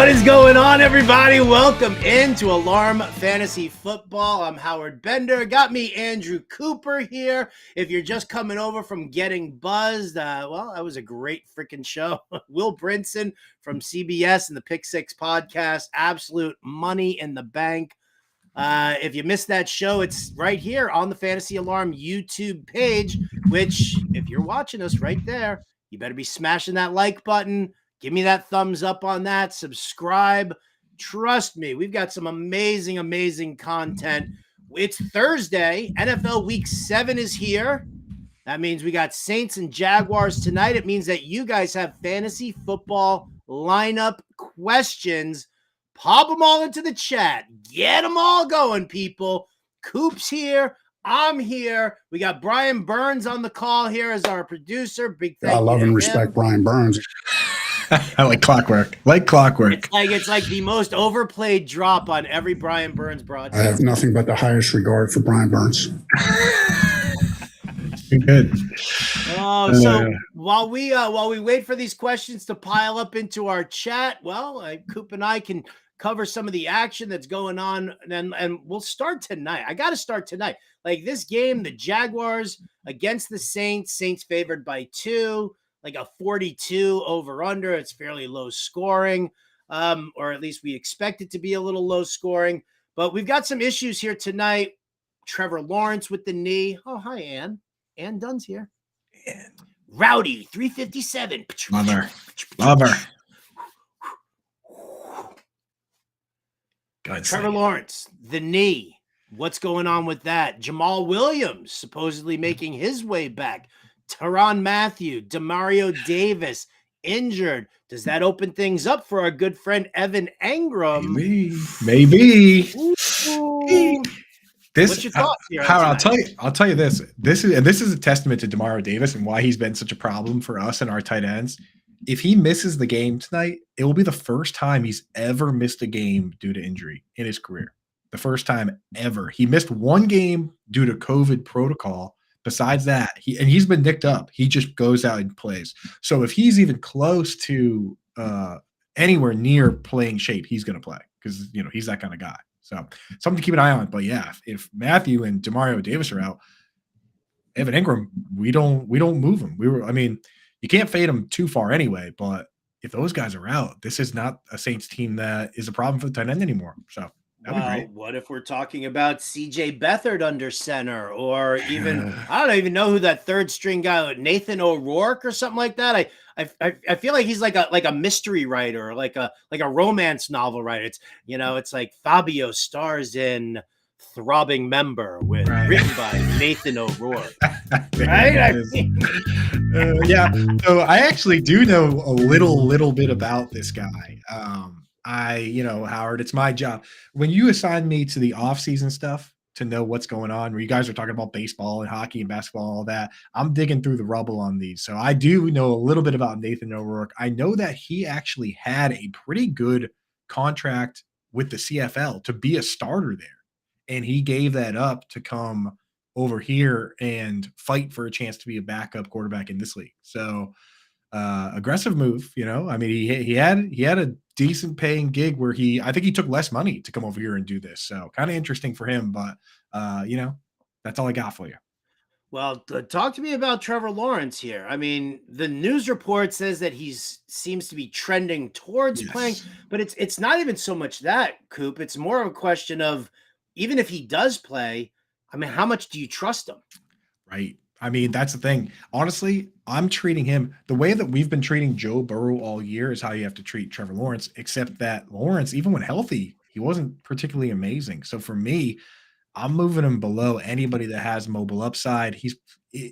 What is going on, everybody? Welcome into Alarm Fantasy Football. I'm Howard Bender. Got me Andrew Cooper here. If you're just coming over from Getting Buzzed, well, that was a great freaking show. Will Brinson from CBS and the Pick Six podcast. Absolute money in the bank. If you missed that show, it's right here on the Fantasy Alarm YouTube page, which, if you're watching us right there, you better be smashing that like button. Give me that thumbs up on that. Subscribe. Trust me, we've got some amazing, amazing content. It's Thursday. NFL Week 7 is here. That means we got Saints and Jaguars tonight. It means that you guys have fantasy football lineup questions. Pop them all into the chat. Get them all going, people. Coop's here. I'm here. We got Brian Burns on the call here as our producer. Big thank you. I love and respect Brian Burns. I like clockwork. Like clockwork. It's like the most overplayed drop on every Brian Burns broadcast. I have nothing but the highest regard for Brian Burns. Good. So while we wait for these questions to pile up into our chat, well, Coop and I can cover some of the action that's going on, and we'll start tonight. I got to start tonight. Like this game, the Jaguars against the Saints. Saints favored by 2. Like a 42 over under. It's fairly low scoring, or at least we expect it to be a little low scoring. But we've got some issues here tonight. Trevor Lawrence with the knee. Oh, hi, Ann. Ann Dunn's here. Rowdy, 357. Love her. Trevor Lawrence, the knee. What's going on with that? Jamal Williams supposedly making his way back. Tyrann Mathieu, Demario Davis, injured. Does that open things up for our good friend Evan Engram? Maybe. What's your thoughts here? Howard, I'll tell you this. This is a testament to Demario Davis and why he's been such a problem for us and our tight ends. If he misses the game tonight, it will be the first time he's ever missed a game due to injury in his career. The first time ever. He missed one game due to COVID protocol. Besides that, he's been nicked up. He just goes out and plays. So if he's even close to anywhere near playing shape, he's going to play because he's that kind of guy. So something to keep an eye on. But yeah, if Matthew and Demario Davis are out, Evan Engram, we don't move him. You can't fade him too far anyway. But if those guys are out, this is not a Saints team that is a problem for the tight end anymore. So. Well, what if we're talking about CJ Beathard under center, or even I don't even know who that third string guy, Nathan O'Rourke or something like that. I feel like he's like a mystery writer, or like a romance novel writer. It's like Fabio stars in Throbbing Member written by Nathan O'Rourke. Right? Yeah. So I actually do know a little bit about this guy. Howard, it's my job. When you assign me to the off-season stuff to know what's going on, where you guys are talking about baseball and hockey and basketball and all that, I'm digging through the rubble on these. So I do know a little bit about Nathan O'Rourke. I know that he actually had a pretty good contract with the CFL to be a starter there. And he gave that up to come over here and fight for a chance to be a backup quarterback in this league. So aggressive move, he had a decent paying gig where I think he took less money to come over here and do this. So kind of interesting for him, but that's all I got for you. Well, talk to me about Trevor Lawrence here. I mean, the news report says that seems to be trending towards playing, but it's not even so much that, Coop. It's more of a question of, even if he does play, I mean, how much do you trust him? Right. I mean, that's the thing. Honestly, I'm treating him the way that we've been treating Joe Burrow all year is how you have to treat Trevor Lawrence, except that Lawrence, even when healthy, he wasn't particularly amazing. So for me, I'm moving him below anybody that has mobile upside. He's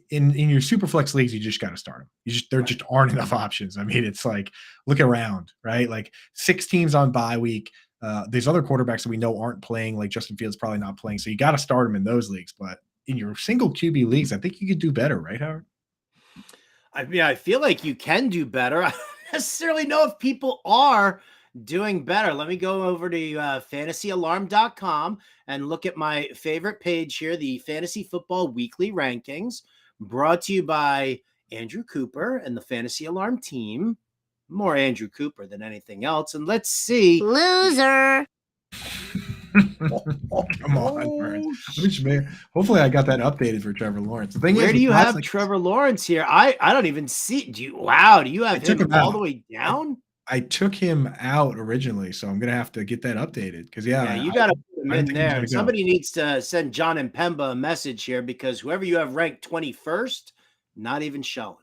in your super flex leagues, you just got to start him. There just aren't enough options. I mean, it's like, look around, right? Like 6 teams on bye week. There's other quarterbacks that we know aren't playing, like Justin Fields probably not playing. So you got to start him in those leagues, but in your single QB leagues, I think you could do better, right, Howard? I mean, I feel like you can do better. I don't necessarily know if people are doing better. Let me go over to fantasyalarm.com and look at my favorite page here, the Fantasy Football Weekly Rankings, brought to you by Andrew Cooper and the Fantasy Alarm team. more Andrew Cooper than anything else. And let's see. Loser. Come on, Burns. Hopefully, I got that updated for Trevor Lawrence. The thing Where is, do you guys have like Trevor Lawrence here? I don't even see. Do you have him all the way down? I took him out originally, so I'm gonna have to get that updated because Yeah, you got to put him I in think he's there. gonna go. Somebody needs to send John and Pemba a message here because whoever you have ranked 21st, not even showing,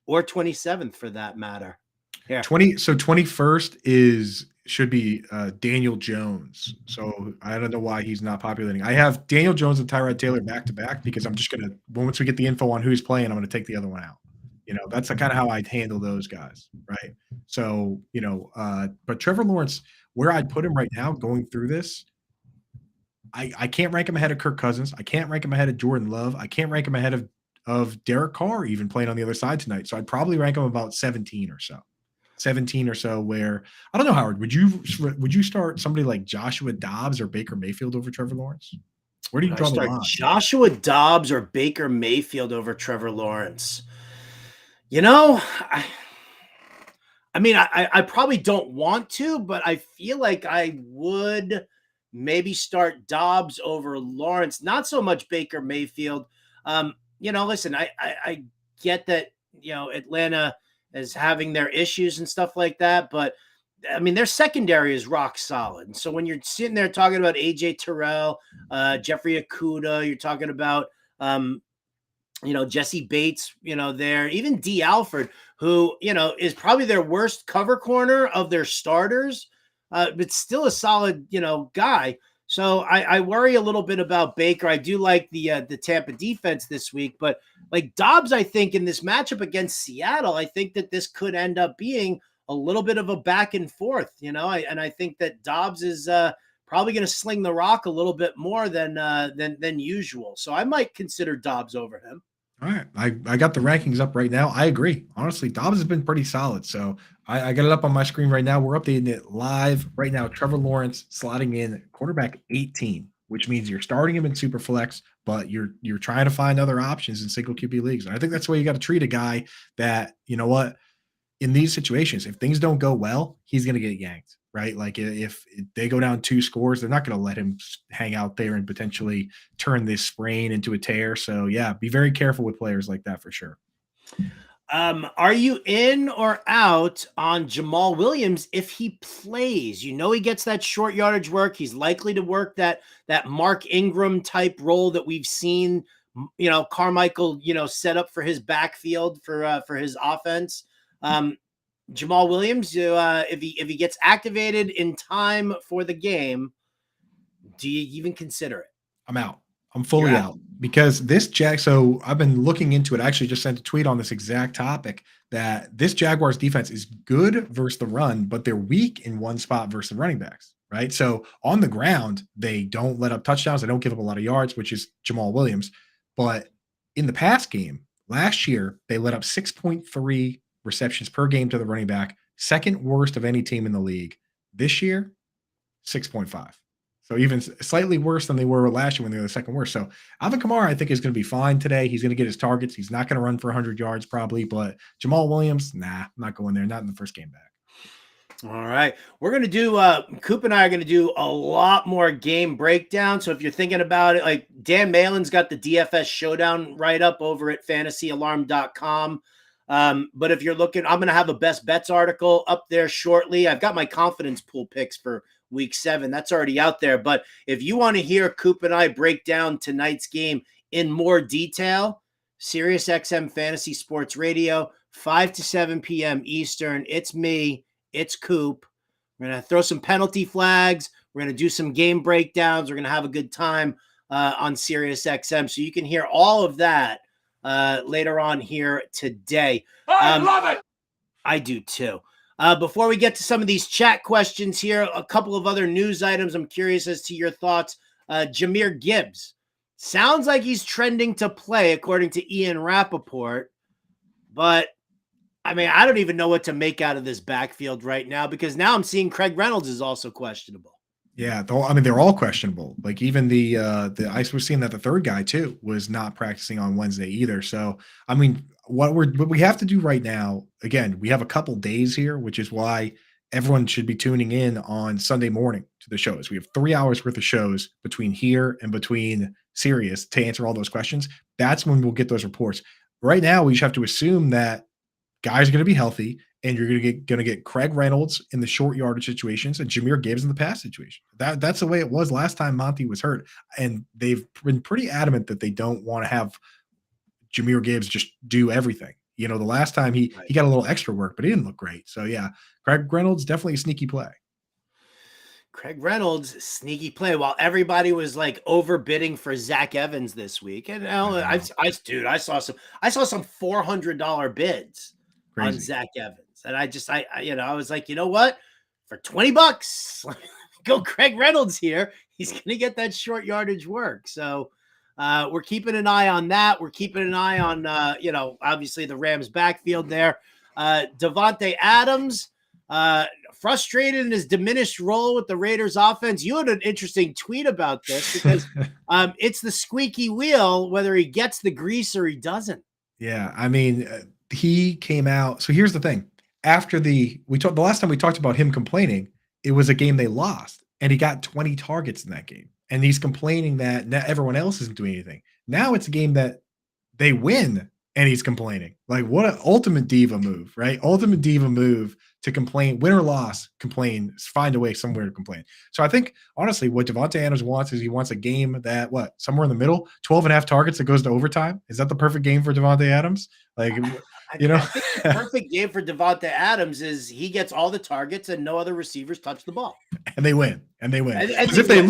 or 27th for that matter. Here. 21st should be Daniel Jones. So I don't know why he's not populating. I have Daniel Jones and Tyrod Taylor back to back because I'm just gonna once we get the info on who's playing, I'm gonna take the other one out. That's kind of how I'd handle those guys, right? So but Trevor Lawrence, where I'd put him right now, going through this, I can't rank him ahead of Kirk Cousins. I can't rank him ahead of Jordan Love. I can't rank him ahead of Derek Carr, even playing on the other side tonight. So I'd probably rank him about 17 or so. Where I don't know, Howard, would you start somebody like Joshua Dobbs or Baker Mayfield over Trevor Lawrence? Where do you draw the line? Joshua Dobbs or Baker Mayfield over Trevor Lawrence? I probably don't want to, but I feel like I would maybe start Dobbs over Lawrence, not so much Baker Mayfield. Listen, I get that, Atlanta is having their issues and stuff like that, but their secondary is rock solid. And so when you're sitting there talking about AJ Terrell, Jeffrey Okudah, you're talking about, Jesse Bates, there, even D Alford, who, is probably their worst cover corner of their starters, but still a solid, guy. So I worry a little bit about Baker. I do like the Tampa defense this week, but like Dobbs, I think in this matchup against Seattle, I think that this could end up being a little bit of a back and forth, and I think that Dobbs is probably going to sling the rock a little bit more than usual. So I might consider Dobbs over him. All right. I got the rankings up right now. I agree. Honestly, Dobbs has been pretty solid. So I got it up on my screen right now. We're updating it live right now. Trevor Lawrence slotting in quarterback 18, which means you're starting him in super flex, but you're trying to find other options in single QB leagues. And I think that's the way you got to treat a guy that, in these situations, if things don't go well, he's going to get yanked, right? Like if they go down 2 scores, they're not going to let him hang out there and potentially turn this sprain into a tear. So yeah, be very careful with players like that for sure. Are you in or out on Jamal Williams if he plays? He gets that short yardage work. He's likely to work that Mark Ingram type role that we've seen, Carmichael, set up for his backfield for his offense. Jamal Williams, if he gets activated in time for the game, do you even consider it? I'm out. I'm fully out because so I've been looking into it. I actually just sent a tweet on this exact topic that this Jaguars defense is good versus the run, but they're weak in one spot versus the running backs, right? So on the ground, they don't let up touchdowns. They don't give up a lot of yards, which is Jamal Williams. But in the pass game last year, they let up 6.3 receptions per game to the running back, second worst of any team in the league. This year, 6.5. So even slightly worse than they were last year when they were the second worst. So Alvin Kamara, I think, is going to be fine today. He's going to get his targets. He's not going to run for 100 yards probably, but Jamal Williams, I'm not going there. Not in the first game back. All right. We're going to do, Coop and I are going to do a lot more game breakdown. So if you're thinking about it, like Dan Malin's got the DFS showdown right up over at fantasyalarm.com. But if you're looking, I'm going to have a best bets article up there shortly. I've got my confidence pool picks for week 7. That's already out there. But if you want to hear Coop and I break down tonight's game in more detail, SiriusXM Fantasy Sports Radio, 5 to 7 p.m. Eastern. It's me. It's Coop. We're going to throw some penalty flags. We're going to do some game breakdowns. We're going to have a good time on SiriusXM. So you can hear all of that later on here today. I love it. I do too. Before we get to some of these chat questions here, a couple of other news items. I'm curious as to your thoughts. Jahmyr Gibbs sounds like he's trending to play according to Ian Rappaport, but I don't even know what to make out of this backfield right now because now I'm seeing Craig Reynolds is also questionable. Yeah, they're all questionable. Like even the I was seeing that the third guy too was not practicing on Wednesday either. So what we have to do right now, again, we have a couple days here, which is why everyone should be tuning in on Sunday morning to the shows. We have 3 hours worth of shows between here and between Sirius to answer all those questions. That's when we'll get those reports. Right now, we just have to assume that guys are going to be healthy, and you're going to get Craig Reynolds in the short yardage situations and Jahmyr Gibbs in the pass situation. That's the way it was last time Monty was hurt, and they've been pretty adamant that they don't want to have Jahmyr Gibbs just do everything. The last time he got a little extra work, but he didn't look great. So yeah, Craig Reynolds definitely a sneaky play. Craig Reynolds, sneaky play. While everybody was like overbidding for Zach Evans this week, and I saw some $400 bids on Zach Evans, and I was like, you know what, for $20, go Craig Reynolds here. He's gonna get that short yardage work. So we're keeping an eye on that. We're keeping an eye on obviously the Rams backfield there. Davante Adams. Frustrated in his diminished role with the Raiders offense. You had an interesting tweet about this because it's the squeaky wheel, whether he gets the grease or he doesn't. Yeah. I mean, he came out. So here's the thing. After the last time we talked about him complaining, it was a game they lost and he got 20 targets in that game. And he's complaining that everyone else isn't doing anything. Now it's a game that they win and he's complaining. Like, what an ultimate diva move, right? Ultimate diva move to complain, win or loss, complain, find a way somewhere to complain. So I think, honestly, what Davante Adams wants is he wants a game that, somewhere in the middle, 12 and a half targets that goes to overtime. Is that the perfect game for Davante Adams? I think the perfect game for Davante Adams is he gets all the targets and no other receivers touch the ball. And they win. Because if they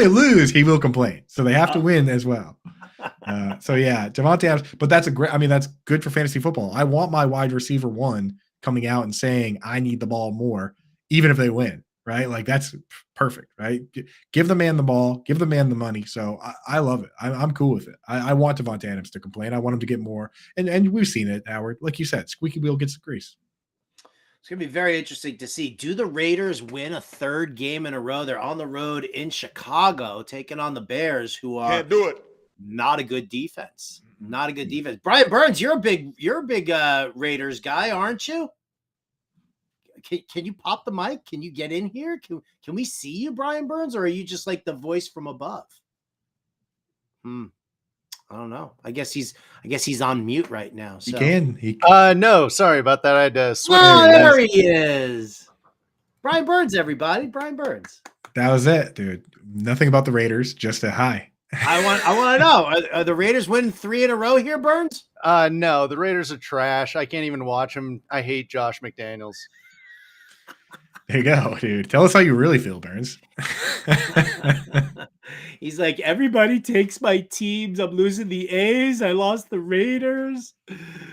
lose, he will complain. So they have to win as well. So yeah, Davante Adams, but that's that's good for fantasy football. I want my wide receiver one coming out and saying, I need the ball more, even if they win, right? Like that's perfect, right? Give the man the ball, give the man the money. So I love it. I'm cool with it. I want Davante Adams to complain. I want him to get more. And we've seen it, Howard. Like you said, squeaky wheel gets the grease. It's going to be very interesting to see. Do the Raiders win a third game in a row? They're on the road in Chicago, taking on the Bears, who are can't do it. Not a good defense. Not a good defense. Brian Burns, you're a big Raiders guy, aren't you? Can you pop the mic? Can you get in here? Can we see you, Brian Burns, or are you just like the voice from above? I don't know. I guess he's on mute right now. So. No, sorry about that. I had to switch. Oh, there he is. Brian Burns, everybody. Brian Burns. That was it, dude. Nothing about the Raiders, just a hi. I want to know, are the Raiders winning 3 in a row here, Burns? No, the Raiders are trash. I can't even watch them. I hate Josh McDaniels. There you go, dude. Tell us how you really feel, Burns. He's like, everybody takes my teams. I'm losing the A's. I lost the Raiders.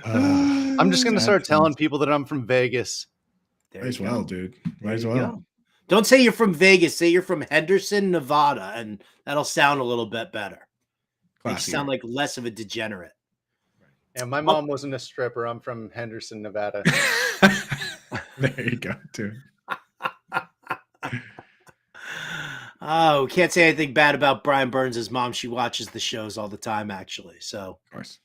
I'm just going to start telling people that I'm from Vegas. Might as well, dude. Might as well. Don't say you're from Vegas. Say you're from Henderson, Nevada, and that'll sound a little bit better. You sound like less of a degenerate. And my mom wasn't a stripper. I'm from Henderson, Nevada. There you go, dude. Oh, can't say anything bad about Brian Burns' mom. She watches the shows all the time, actually. So, of course.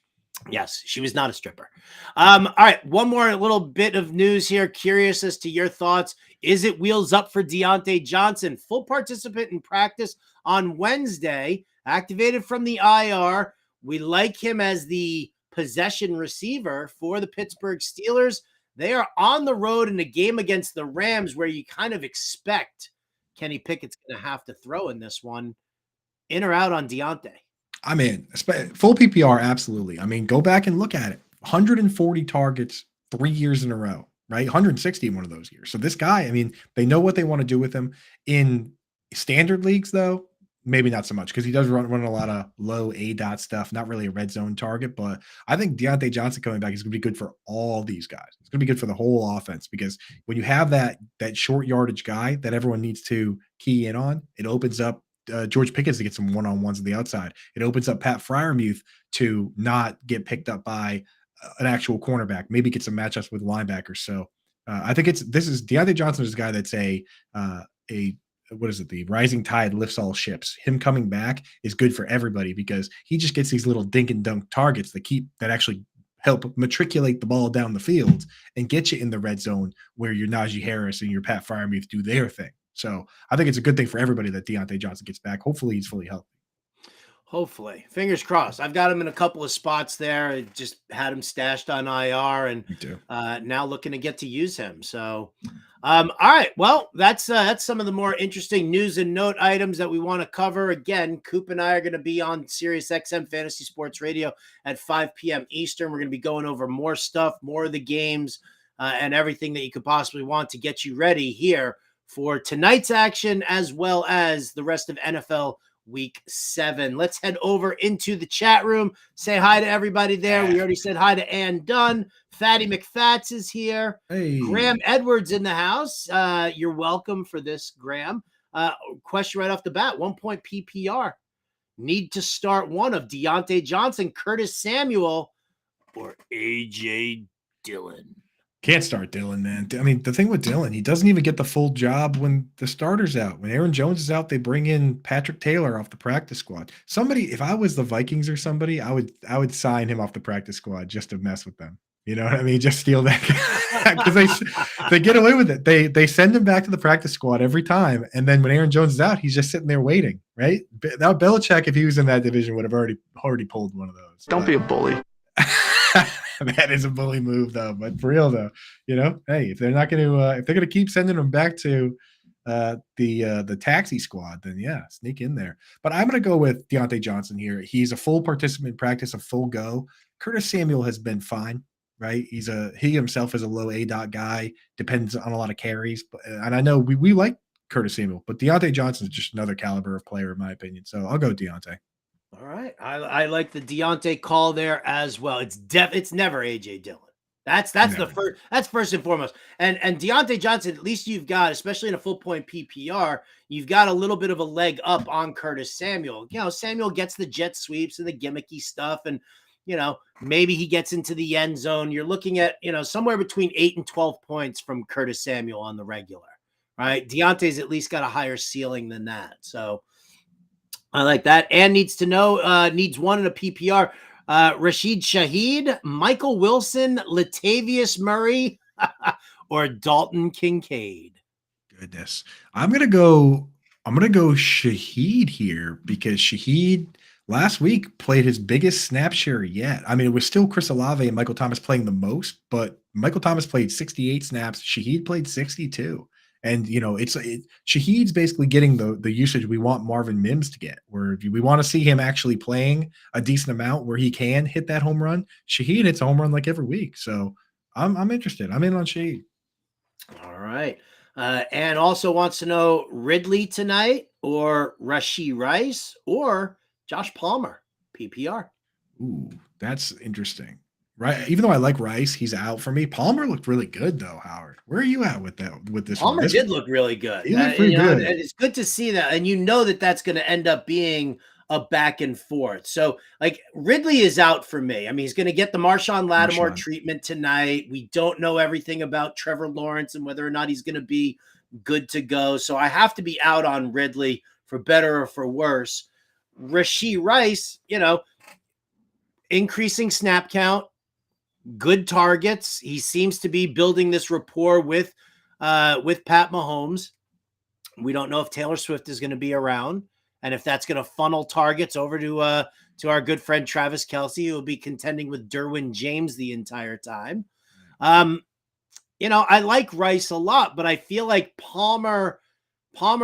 Yes, she was not a stripper. All right, one more little bit of news here. Curious as to your thoughts. Is it wheels up for Deontay Johnson? Full participant in practice on Wednesday, activated from the IR. We like him as the possession receiver for the Pittsburgh Steelers. They are on the road in a game against the Rams where you kind of expect Kenny Pickett's going to have to throw in this one. In or out on Deontay? I mean, full PPR, absolutely. I mean, go back and look at it. 140 targets 3 years in a row, right? 160 in one of those years. So this guy, I mean, they know what they want to do with him. In standard leagues, though, maybe not so much because he does run a lot of low A-dot stuff, not really a red zone target. But I think Deontay Johnson coming back is going to be good for all these guys. It's going to be good for the whole offense because when you have that short yardage guy that everyone needs to key in on, it opens up George Pickens to get some one-on-ones on the outside. It opens up Pat Freiermuth to not get picked up by an actual cornerback, maybe get some matchups with linebackers. So I think Deontay Johnson is a guy that's what is it? The rising tide lifts all ships. Him coming back is good for everybody because he just gets these little dink and dunk targets that actually help matriculate the ball down the field and get you in the red zone where your Najee Harris and your Pat Freiermuth do their thing. So I think it's a good thing for everybody that Deontay Johnson gets back. Hopefully he's fully healthy. Hopefully. Fingers crossed. I've got him in a couple of spots there. I just had him stashed on IR and now looking to get to use him. So, all right. Well, that's some of the more interesting news and note items that we want to cover. Again, Coop and I are going to be on Sirius XM Fantasy Sports Radio at 5 p.m. Eastern. We're going to be going over more stuff, more of the games, and everything that you could possibly want to get you ready here for tonight's action, as well as the rest of NFL Week 7. Let's head over into the chat room. Say hi to everybody there. We already said hi to Ann Dunn. Fatty McFats is here. Hey. Graham Edwards in the house. You're welcome for this, Graham. Question right off the bat. 1 point PPR. Need to start one of Deontay Johnson, Curtis Samuel, or A.J. Dillon. Can't start Dillon, man. I mean, the thing with Dillon, he doesn't even get the full job when the starter's out. When Aaron Jones is out, they bring in Patrick Taylor off the practice squad. Somebody, if I was the Vikings or somebody, I would sign him off the practice squad just to mess with them. You know what I mean? Just steal that guy. Because they get away with it. They send him back to the practice squad every time, and then when Aaron Jones is out, he's just sitting there waiting, right? Now Belichick, if he was in that division, would have already pulled one of those. Don't be a bully. That is a bully move, though. But for real, though, hey, if they're not going to, if they're going to keep sending them back to the taxi squad, then yeah, sneak in there. But I'm going to go with Deontay Johnson here. He's a full participant in practice, a full go. Curtis Samuel has been fine, right? He himself is a low A-dot guy, depends on a lot of carries. And I know we like Curtis Samuel, but Deontay Johnson is just another caliber of player, in my opinion. So I'll go Deontay. All right. I like the Deontay call there as well. It's never A.J. Dillon. That's first and foremost. And Deontay Johnson, at least you've got, especially in a full point PPR, you've got a little bit of a leg up on Curtis Samuel. Samuel gets the jet sweeps and the gimmicky stuff, and maybe he gets into the end zone. You're looking at somewhere between 8 and 12 points from Curtis Samuel on the regular, right? Deontay's at least got a higher ceiling than that. So I like that. And needs one in a PPR. Rashid Shaheed, Michael Wilson, Latavius Murray, or Dalton Kincaid. Goodness. I'm gonna go Shaheed here, because Shaheed last week played his biggest snap share yet. I mean, it was still Chris Olave and Michael Thomas playing the most, but Michael Thomas played 68 snaps. Shaheed played 62. And, Shaheed's basically getting the usage we want Marvin Mims to get, where we want to see him actually playing a decent amount where he can hit that home run. Shaheed hits a home run like every week. So I'm interested. I'm in on Shaheed. All right. And also wants to know Ridley tonight, or Rashee Rice, or Josh Palmer, PPR. Ooh, that's interesting. Right. Even though I like Rice, he's out for me. Palmer looked really good, though, Howard. Where are you at with that? With this Palmer did look really good. He looked pretty good. And it's good to see that. And that's going to end up being a back and forth. So, Ridley is out for me. I mean, he's going to get the Marshawn Lattimore treatment tonight. We don't know everything about Trevor Lawrence and whether or not he's going to be good to go. So I have to be out on Ridley, for better or for worse. Rashee Rice, increasing snap count, good targets. He seems to be building this rapport with Pat Mahomes. We don't know if Taylor Swift is going to be around, and if that's going to funnel targets over to our good friend Travis Kelce, who will be contending with Derwin James the entire time. I like Rice a lot, but I feel like Palmer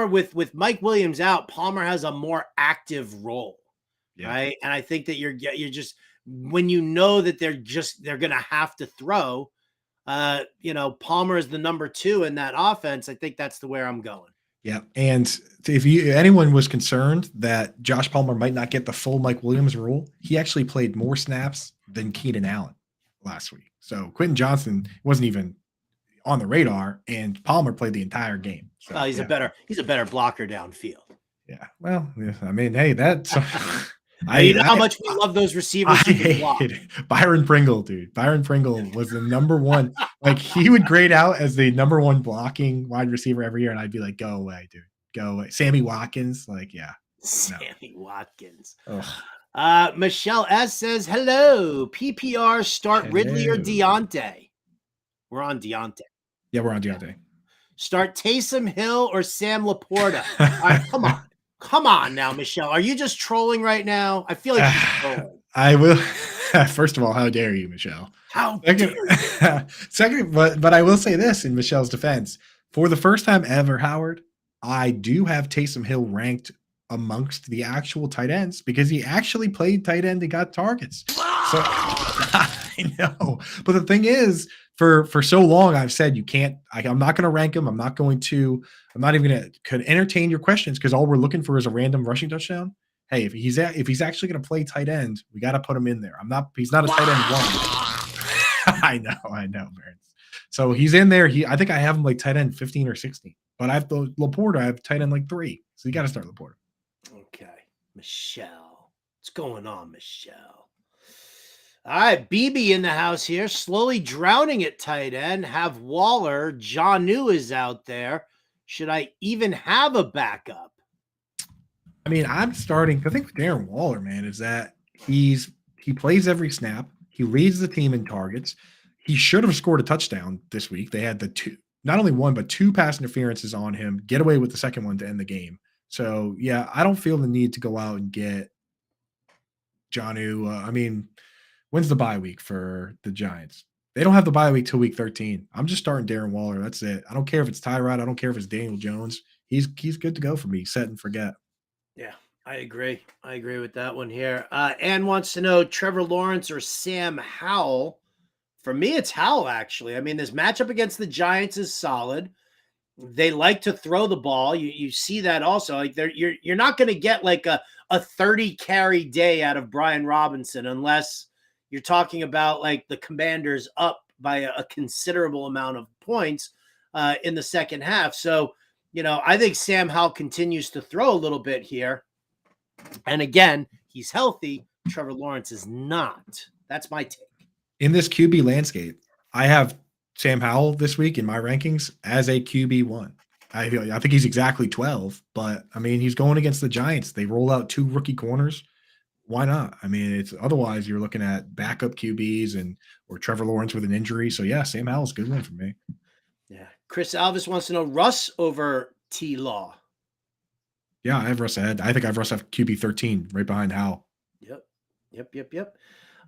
with Mike Williams out, Palmer has a more active role, right? And I think that you're just, when that they're going to have to throw, Palmer is the number 2 in that offense. I think that's the way I'm going. Yeah. And if anyone was concerned that Josh Palmer might not get the full Mike Williams role, he actually played more snaps than Keenan Allen last week. So Quentin Johnson wasn't even on the radar, and Palmer played the entire game. So, he's a better blocker downfield. Yeah. Well, I mean, hey, that's how much we love those receivers. Byron Pringle, dude. Byron Pringle was the number one. He would grade out as the number 1 blocking wide receiver every year, and I'd be like, "Go away, dude. Go away." Sammy Watkins, Sammy Watkins. Ugh. Michelle S says, hello. PPR start Ridley or Hello. Deontay? We're on Deontay. Yeah, we're on Deontay. Start Taysom Hill or Sam Laporta? All right, come on. Come on now, Michelle. Are you just trolling right now? I feel like she's trolling. I will. First of all, how dare you, Michelle? How dare you? Second, but I will say this in Michelle's defense. For the first time ever, Howard, I do have Taysom Hill ranked amongst the actual tight ends because he actually played tight end and got targets. So I know. But the thing is, for so long, I've said you can't, I'm not going to rank him. I'm not even going to entertain your questions because all we're looking for is a random rushing touchdown. Hey, if he's actually going to play tight end, we got to put him in there. He's not a tight end one. I know, Barons. So he's in there. I think I have him like tight end 15 or 16, but I have Laporta. I have tight end like 3. So you got to start Laporta. Okay. Michelle. What's going on, Michelle? All right, BB in the house here, slowly drowning at tight end. Have Waller. Jonnu is out there. Should I even have a backup? I mean, I'm starting. The thing with Darren Waller, man, is that he plays every snap. He leads the team in targets. He should have scored a touchdown this week. They had not only one, but 2 pass interferences on him. Get away with the second one to end the game. So, yeah, I don't feel the need to go out and get Jonnu. I mean, when's the bye week for the Giants? They don't have the bye week till week 13. I'm just starting Darren Waller. That's it. I don't care if it's Tyrod. I don't care if it's Daniel Jones. He's good to go for me. Set and forget. Yeah, I agree. I agree with that one here. Ann wants to know Trevor Lawrence or Sam Howell. For me, it's Howell, actually. I mean, this matchup against the Giants is solid. They like to throw the ball. You see that also. Like you're not going to get like a 30 carry day out of Brian Robinson unless you're talking about like the Commanders up by a considerable amount of points in the second half. So, I think Sam Howell continues to throw a little bit here. And again, he's healthy. Trevor Lawrence is not. That's my take. In this QB landscape, I have Sam Howell this week in my rankings as a QB1. I think he's exactly 12, but I mean, he's going against the Giants. They roll out 2 rookie corners. Why not? I mean, it's otherwise you're looking at backup QBs or Trevor Lawrence with an injury. So yeah, Sam Howell's a good one for me. Yeah. Chris Alvis wants to know Russ over T-Law. Yeah, I have Russ ahead. I think I have Russ at QB 13 right behind Howell. Yep.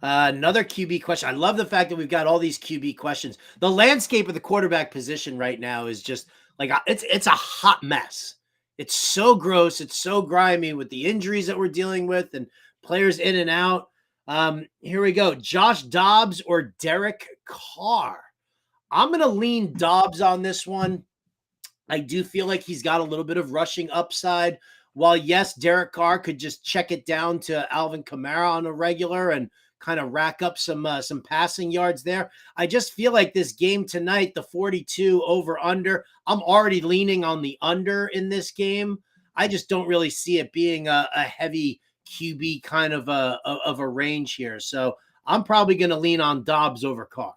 Another QB question. I love the fact that we've got all these QB questions. The landscape of the quarterback position right now is just like it's a hot mess. It's so gross. It's so grimy with the injuries that we're dealing with and players in and out. Here we go. Josh Dobbs or Derek Carr? I'm going to lean Dobbs on this one. I do feel like he's got a little bit of rushing upside. While, yes, Derek Carr could just check it down to Alvin Kamara on a regular and kind of rack up some passing yards there. I just feel like this game tonight, the 42 over-under, I'm already leaning on the under in this game. I just don't really see it being a heavy QB kind of a range here. So I'm probably going to lean on Dobbs over Carr.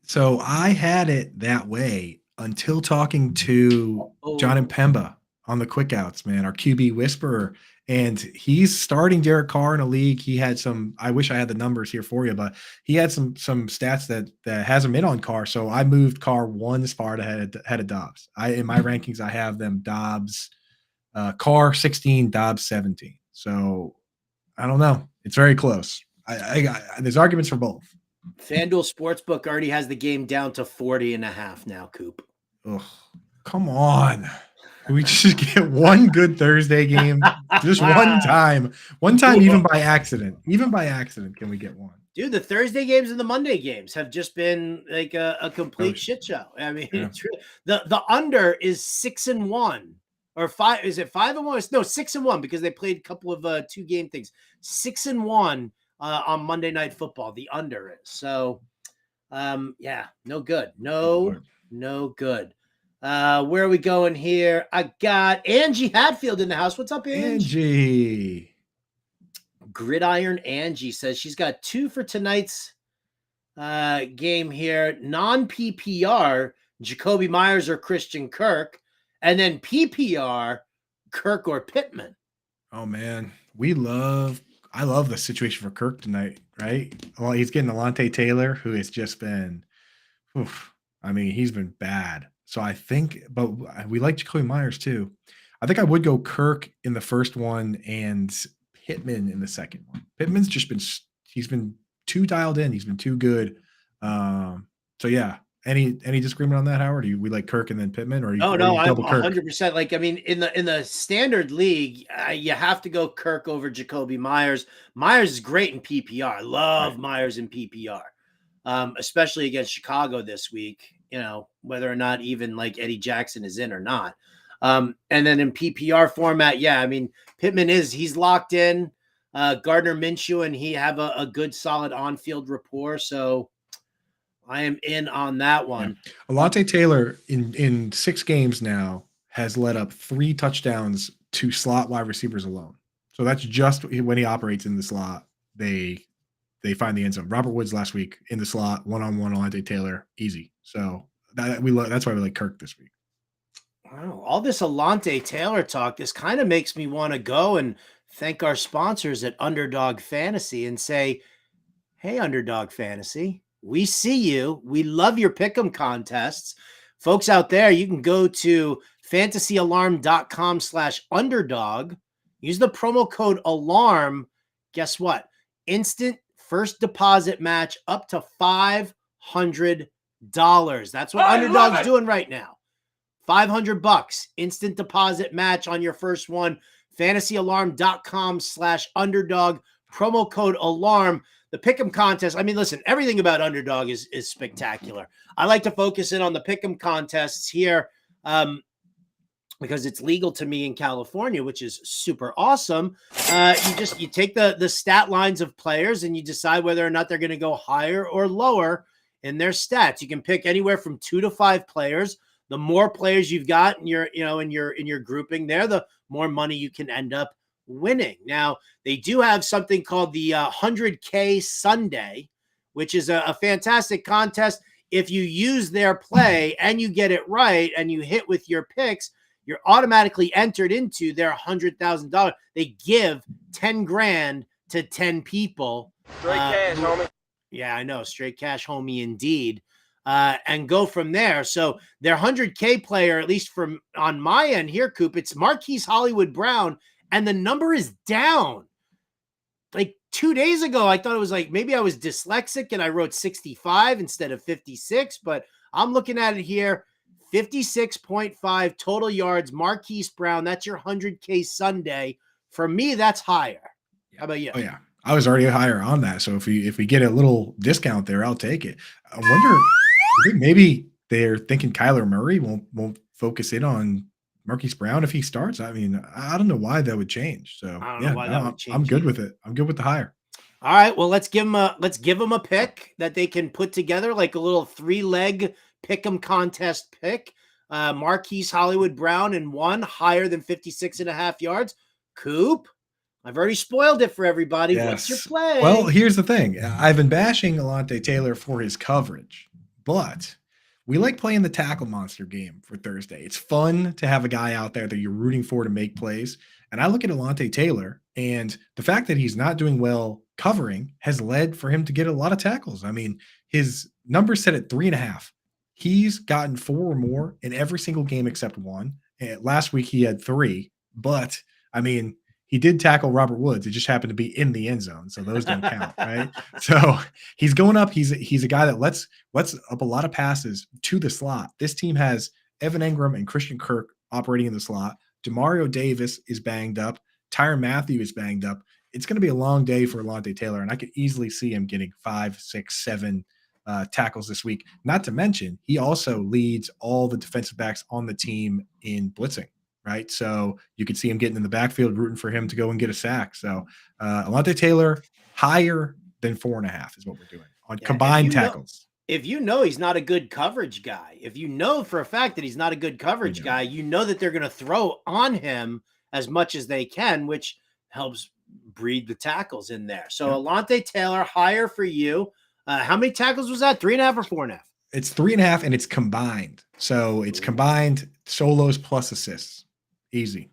So I had it that way until talking to John and Pemba on the quick outs, man, our QB whisperer. And he's starting Derek Carr in a league. He had I wish I had the numbers here for you, but he had some stats that has him in on Carr. So I moved Carr 1 spot ahead of Dobbs. In my rankings, I have them Dobbs, Carr 16, Dobbs 17. So I don't know. It's very close. There's arguments for both. FanDuel Sportsbook already has the game down to 40.5 now, Coop. Ugh, come on. Can we just get one good Thursday game? Just one time. One time, even by accident. Even by accident, can we get one? Dude, the Thursday games and the Monday games have just been like a complete shit show. I mean, It's really, the under is 6-1 or 5. Is it 5-1? No, 6-1 because they played a couple of 2-game things. 6-1 on Monday Night Football. The under is so. Yeah, no good. No good. Where are we going here? I got Angie Hatfield in the house. What's up, Angie? Gridiron Angie says she's got 2 for tonight's game here. Non-PPR, Jacoby Myers or Christian Kirk. And then PPR, Kirk or Pittman. Oh man, I love the situation for Kirk tonight, right? Well, he's getting Alontae Taylor, who has just been, oof, I mean, he's been bad. So I think, but we like Jacoby Myers too. I think I would go Kirk in the first one and Pittman in the second one. Pittman's just been, he's been too dialed in. He's been too good. So yeah. Any disagreement on that, Howard? We like Kirk and then Pittman, or Oh or no, you I'm double Kirk? 100%. Like, I mean, in the standard league, you have to go Kirk over Jacoby Myers. Myers is great in PPR. I love Right. Myers in PPR, especially against Chicago this week. You know, whether or not even like Eddie Jackson is in or not. And then in PPR format, yeah, I mean, he's locked in. Gardner Minshew and he have a good solid on-field rapport. So I am in on that Yeah. one. Alontae Taylor in 6 games now has led up 3 touchdowns to slot wide receivers alone. So that's just when he operates in the slot, they find the end zone. Robert Woods last week in the slot, one-on-one Alontae Taylor, easy. So that's why we like Kirk this week. Wow, all this Alontae Taylor talk, this kind of makes me want to go and thank our sponsors at Underdog Fantasy and say, hey, Underdog Fantasy, we see you. We love your pick'em contests. Folks out there, you can go to fantasyalarm.com/underdog. Use the promo code ALARM. Guess what? Instant first deposit match up to $500. That's what Underdog's doing right now. $500 instant deposit match on your first one. fantasyalarm.com/underdog, promo code ALARM. The pick'em contest. I mean, listen, everything about Underdog is spectacular. I like to focus in on the pick'em contests here because it's legal to me in California, which is super awesome. You take the stat lines of players and you decide whether or not they're going to go higher or lower in their stats. You can pick anywhere from 2 to 5 players. The more players you've got in your grouping there, the more money you can end up winning. Now, they do have something called the 100K Sunday, which is a fantastic contest. If you use their play and you get it right and you hit with your picks, you're automatically entered into their $100,000. They give 10 grand to 10 people. Straight cash, homie. Yeah, I know. Straight cash, homie, indeed. And go from there. So their 100K player, at least from on my end here, Coop, it's Marquise Hollywood Brown, and the number is down. Like 2 days ago, I thought it was like maybe I was dyslexic and I wrote 65 instead of 56, but I'm looking at it here. 56.5 total yards, Marquise Brown. That's your 100K Sunday. For me, that's higher. How about you? Oh yeah, I was already higher on that. So if we get a little discount there, I'll take it. I wonder maybe they're thinking Kyler Murray won't focus in on Marquise Brown if he starts. I mean, I don't know why that would change. So I don't know why that would change. I'm good with it. I'm good with the higher. All right, well, let's give them a pick that they can put together, like a little 3-leg pick'em contest pick. Marquise Hollywood Brown in 1 higher than 56.5 yards. Coop, I've already spoiled it for everybody. Yes. What's your play? Well, here's the thing. I've been bashing Alontae Taylor for his coverage, but we like playing the tackle monster game for Thursday. It's fun to have a guy out there that you're rooting for to make plays. And I look at Alontae Taylor, and the fact that he's not doing well covering has led for him to get a lot of tackles. I mean, his number's set at 3.5. He's gotten 4 or more in every single game except 1. And last week he had 3, but I mean, he did tackle Robert Woods. It just happened to be in the end zone, so those don't count, right? So he's going up. He's a guy that lets up a lot of passes to the slot. This team has Evan Engram and Christian Kirk operating in the slot. Demario Davis is banged up. Tyrann Mathieu is banged up. It's going to be a long day for Alontae Taylor, and I could easily see him getting 5, 6, 7 tackles this week. Not to mention, he also leads all the defensive backs on the team in blitzing, right? So you could see him getting in the backfield, rooting for him to go and get a sack. So Alontae Taylor, higher than 4.5 is what we're doing on combined tackles. If you know he's not a good coverage guy, if you know for a fact that he's not a good coverage guy, you know that they're going to throw on him as much as they can, which helps breed the tackles in there. So Alontae Taylor, higher for you. How many tackles was that? 3.5 or 4.5? It's 3.5, and it's combined. So it's combined solos plus assists. Easy.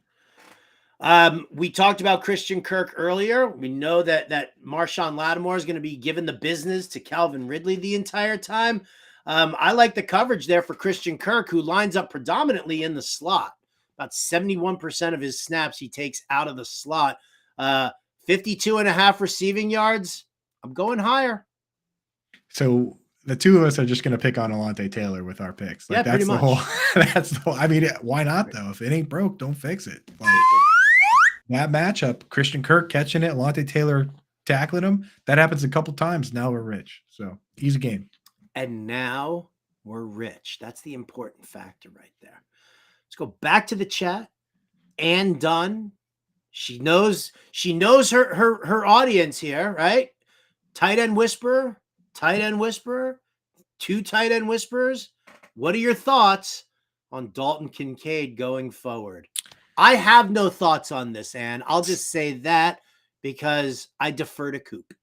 We talked about Christian Kirk earlier. We know that Marshawn Lattimore is going to be giving the business to Calvin Ridley the entire time. I like the coverage there for Christian Kirk, who lines up predominantly in the slot. About 71% of his snaps he takes out of the slot. 52.5 receiving yards. I'm going higher. So the two of us are just going to pick on Alontae Taylor with our picks. Like, Yeah, that's pretty the much. whole. That's the whole. I mean, why not though? If it ain't broke, don't fix it. Like that matchup, Christian Kirk catching it, Alontae Taylor tackling him. That happens a couple times. Now we're rich. So easy game. And now we're rich. That's the important factor right there. Let's go back to the chat. Ann Dunn. She knows her audience here, right? Tight end whisperer, two tight end whisperers. What are your thoughts on Dalton Kincaid going forward? I have no thoughts on this, Ann. I'll just say that because I defer to Coop.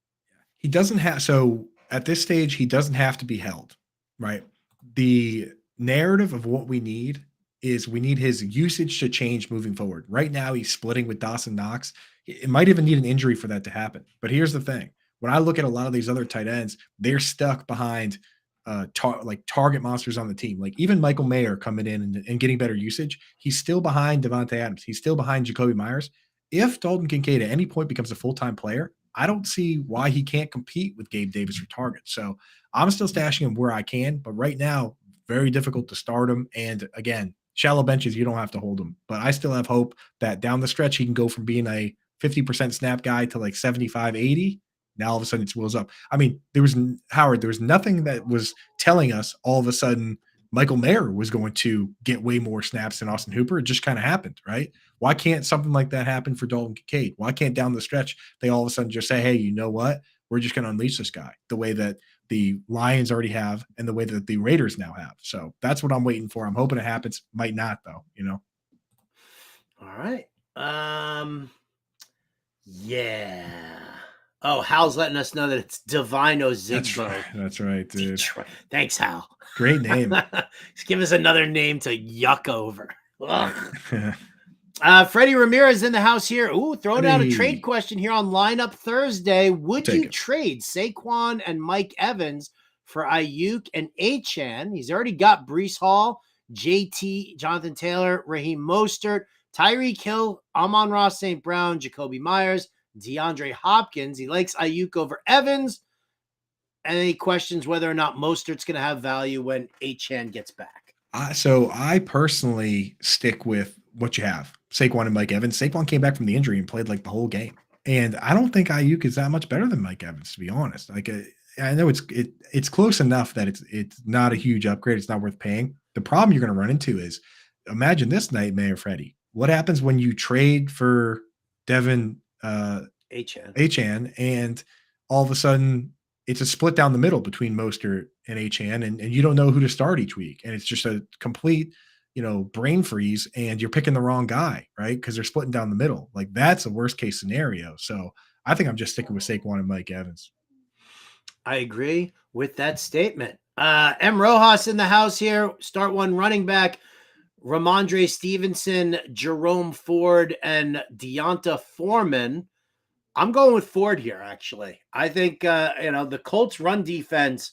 He doesn't have, so at this stage, he doesn't have to be held, right? The narrative of what we need is we need his usage to change moving forward. Right now, he's splitting with Dawson Knox. It might even need an injury for that to happen. But here's the thing. When I look at a lot of these other tight ends, they're stuck behind target monsters on the team. Like even Michael Mayer coming in and getting better usage, he's still behind Devontae Adams. He's still behind Jacoby Myers. If Dalton Kincaid at any point becomes a full-time player, I don't see why he can't compete with Gabe Davis for targets. So I'm still stashing him where I can, but right now, very difficult to start him. And again, shallow benches, you don't have to hold him. But I still have hope that down the stretch, he can go from being a 50% snap guy to like 75, 80. Now all of a sudden it's wheels up. I mean, there was nothing that was telling us all of a sudden Michael Mayer was going to get way more snaps than Austin Hooper. It just kind of happened, right? Why can't something like that happen for Dalton Kincaid? Why can't down the stretch they all of a sudden just say, hey, you know what? We're just going to unleash this guy the way that the Lions already have and the way that the Raiders now have. So that's what I'm waiting for. I'm hoping it happens. Might not though, you know? All right. Yeah. Oh, Hal's letting us know that it's Divino Zigbo. That's right, dude. Detroit. Thanks, Hal. Great name. Just give us another name to yuck over. Freddie Ramirez in the house here. Ooh, throwing out a trade question here on Lineup Thursday. Would you trade Saquon and Mike Evans for Ayuk and Achane? He's already got Breece Hall, JT, Jonathan Taylor, Raheem Mostert, Tyreek Hill, Amon-Ra St. Brown, Jacoby Myers, DeAndre Hopkins. He likes Ayuk over Evans. And then he questions whether or not Mostert's going to have value when Achane gets back. So I personally stick with what you have. Saquon and Mike Evans. Saquon came back from the injury and played like the whole game. And I don't think Ayuk is that much better than Mike Evans, to be honest. Like I know it's close enough that it's not a huge upgrade. It's not worth paying. The problem you're going to run into is imagine this nightmare, Freddie. What happens when you trade for Devin Achane and all of a sudden it's a split down the middle between Mostert and Achane and you don't know who to start each week. And it's just a complete, brain freeze and you're picking the wrong guy, right? Because they're splitting down the middle. Like that's a worst case scenario. So I think I'm just sticking with Saquon and Mike Evans. I agree with that statement. M. Rojas in the house here. Start one running back. Ramondre Stevenson, Jerome Ford, and Deonta Foreman. I'm going with Ford here, actually. I think, the Colts run defense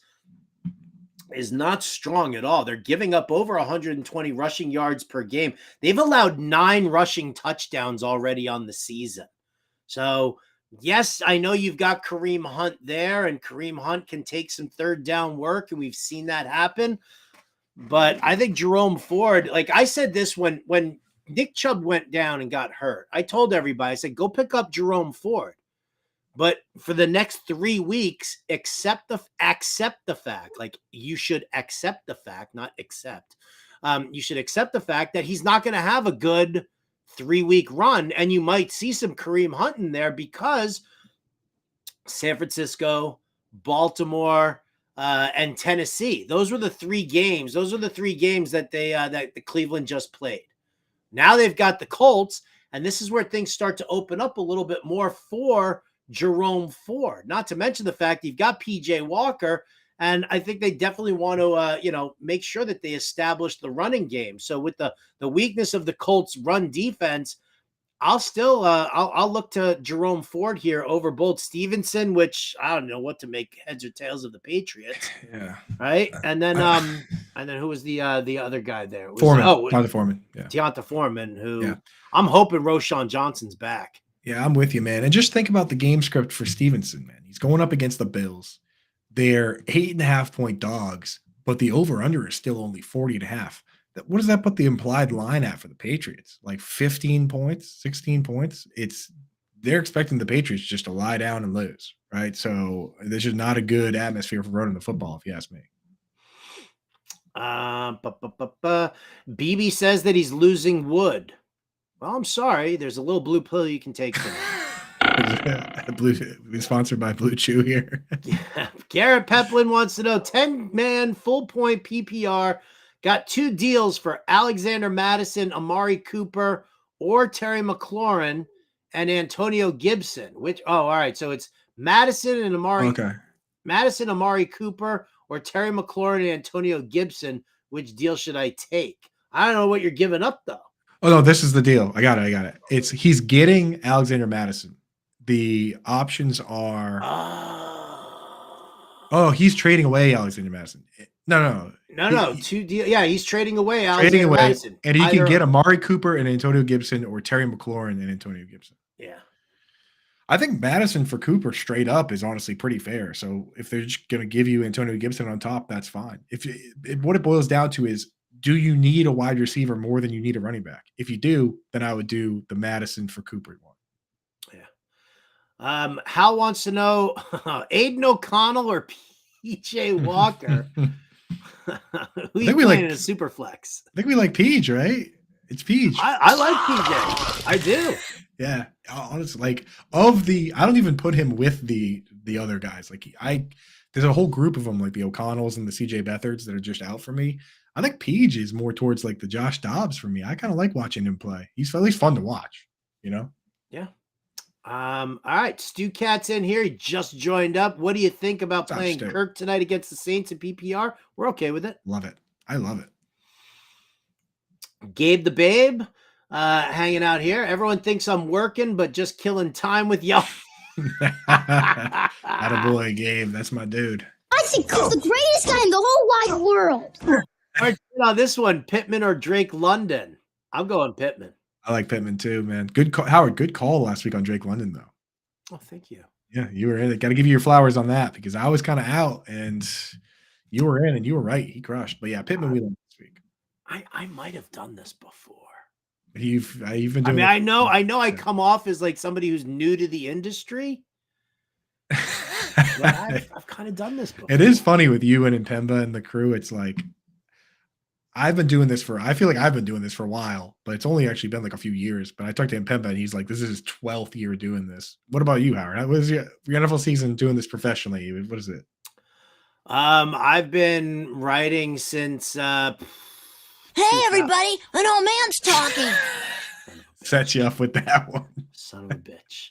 is not strong at all. They're giving up over 120 rushing yards per game. They've allowed 9 rushing touchdowns already on the season. So, yes, I know you've got Kareem Hunt there, and Kareem Hunt can take some third down work, and we've seen that happen. But I think Jerome Ford, like I said this when Nick Chubb went down and got hurt, I told everybody, I said, go pick up Jerome Ford. But for the next 3 weeks, accept the fact, like you should accept the fact, not accept. You should accept the fact that he's not going to have a good 3-week run. And you might see some Kareem Hunt in there because San Francisco, Baltimore, and Tennessee. Those were the 3 games. Those are the 3 games that that the Cleveland just played. Now they've got the Colts, and this is where things start to open up a little bit more for Jerome Ford. Not to mention the fact you've got PJ Walker, and I think they definitely want to make sure that they establish the running game. So with the weakness of the Colts run defense, I'll still I'll look to Jerome Ford here over Bolt Stevenson, which I don't know what to make heads or tails of the Patriots, Yeah. right? And then who was the other guy there? It was, Foreman. Oh, Jonathan Foreman. Yeah. Deonta Foreman, who Yeah. I'm hoping Roshan Johnson's back. Yeah, I'm with you, man. And just think about the game script for Stevenson, man. He's going up against the Bills. They're 8.5-point dogs, but the over-under is still only 40.5. What does that put the implied line at for the Patriots? Like 15 points, 16 points? They're expecting the Patriots just to lie down and lose, right? So this is not a good atmosphere for running the football, if you ask me. BB says that he's losing wood. Well, I'm sorry. There's a little blue pill you can take for that. We're sponsored by Blue Chew here. Yeah. Garrett Peplin wants to know 10-man full point PPR. Got 2 deals for Alexander Madison, Amari Cooper, or Terry McLaurin and Antonio Gibson. All right. So it's Madison and Amari. Okay. Madison, Amari Cooper, or Terry McLaurin and Antonio Gibson. Which deal should I take? I don't know what you're giving up though. Oh no, this is the deal. I got it. He's getting Alexander Madison. The options are he's trading away Alexander Madison. No. 2 deals. Yeah, he's trading away Alexander Madison. And he can get Amari Cooper and Antonio Gibson or Terry McLaurin and Antonio Gibson. Yeah. I think Madison for Cooper straight up is honestly pretty fair. So if they're just going to give you Antonio Gibson on top, that's fine. What it boils down to is, do you need a wide receiver more than you need a running back? If you do, then I would do the Madison for Cooper one. Yeah. Hal wants to know Aiden O'Connell or PJ Walker. Who you playing in a super flex? I think we like Peach, right? It's Peach. I like PJ. I do. Yeah, honestly, like I don't even put him with the other guys. Like there's a whole group of them, like the O'Connells and the CJ Beathards that are just out for me. I think Peach is more towards like the Josh Dobbs for me. I kind of like watching him play. He's at least fun to watch, you know? Yeah. All right. Stu Cat's in here. He just joined up. What do you think about playing Kirk tonight against the Saints in PPR? We're okay with it. Love it. I love it. Gabe the Babe hanging out here. Everyone thinks I'm working, but just killing time with y'all. Attaboy, Gabe. That's my dude. I think Coop's the greatest guy in the whole wide world. All right, on this one, Pittman or Drake London? I'm going Pittman. I like Pittman too, man. Good call, Howard. Good call last week on Drake London, though. Oh, thank you. Yeah, you were in it. Got to give you your flowers on that because I was kind of out and you were in and you were right. He crushed. But yeah, Pittman we love this week. I might have done this before. You've been doing. I know. I come off as like somebody who's new to the industry. I've kind of done this before. It is funny with you and Impemba and the crew. It's like I feel like I've been doing this for a while, but it's only actually been like a few years. But I talked to Impemba and he's like, this is his 12th year doing this. What about you, Howard? What is your NFL season doing this professionally? What is it? I've been writing since Hey everybody, an old man's talking. Set you up with that one. Son of a bitch.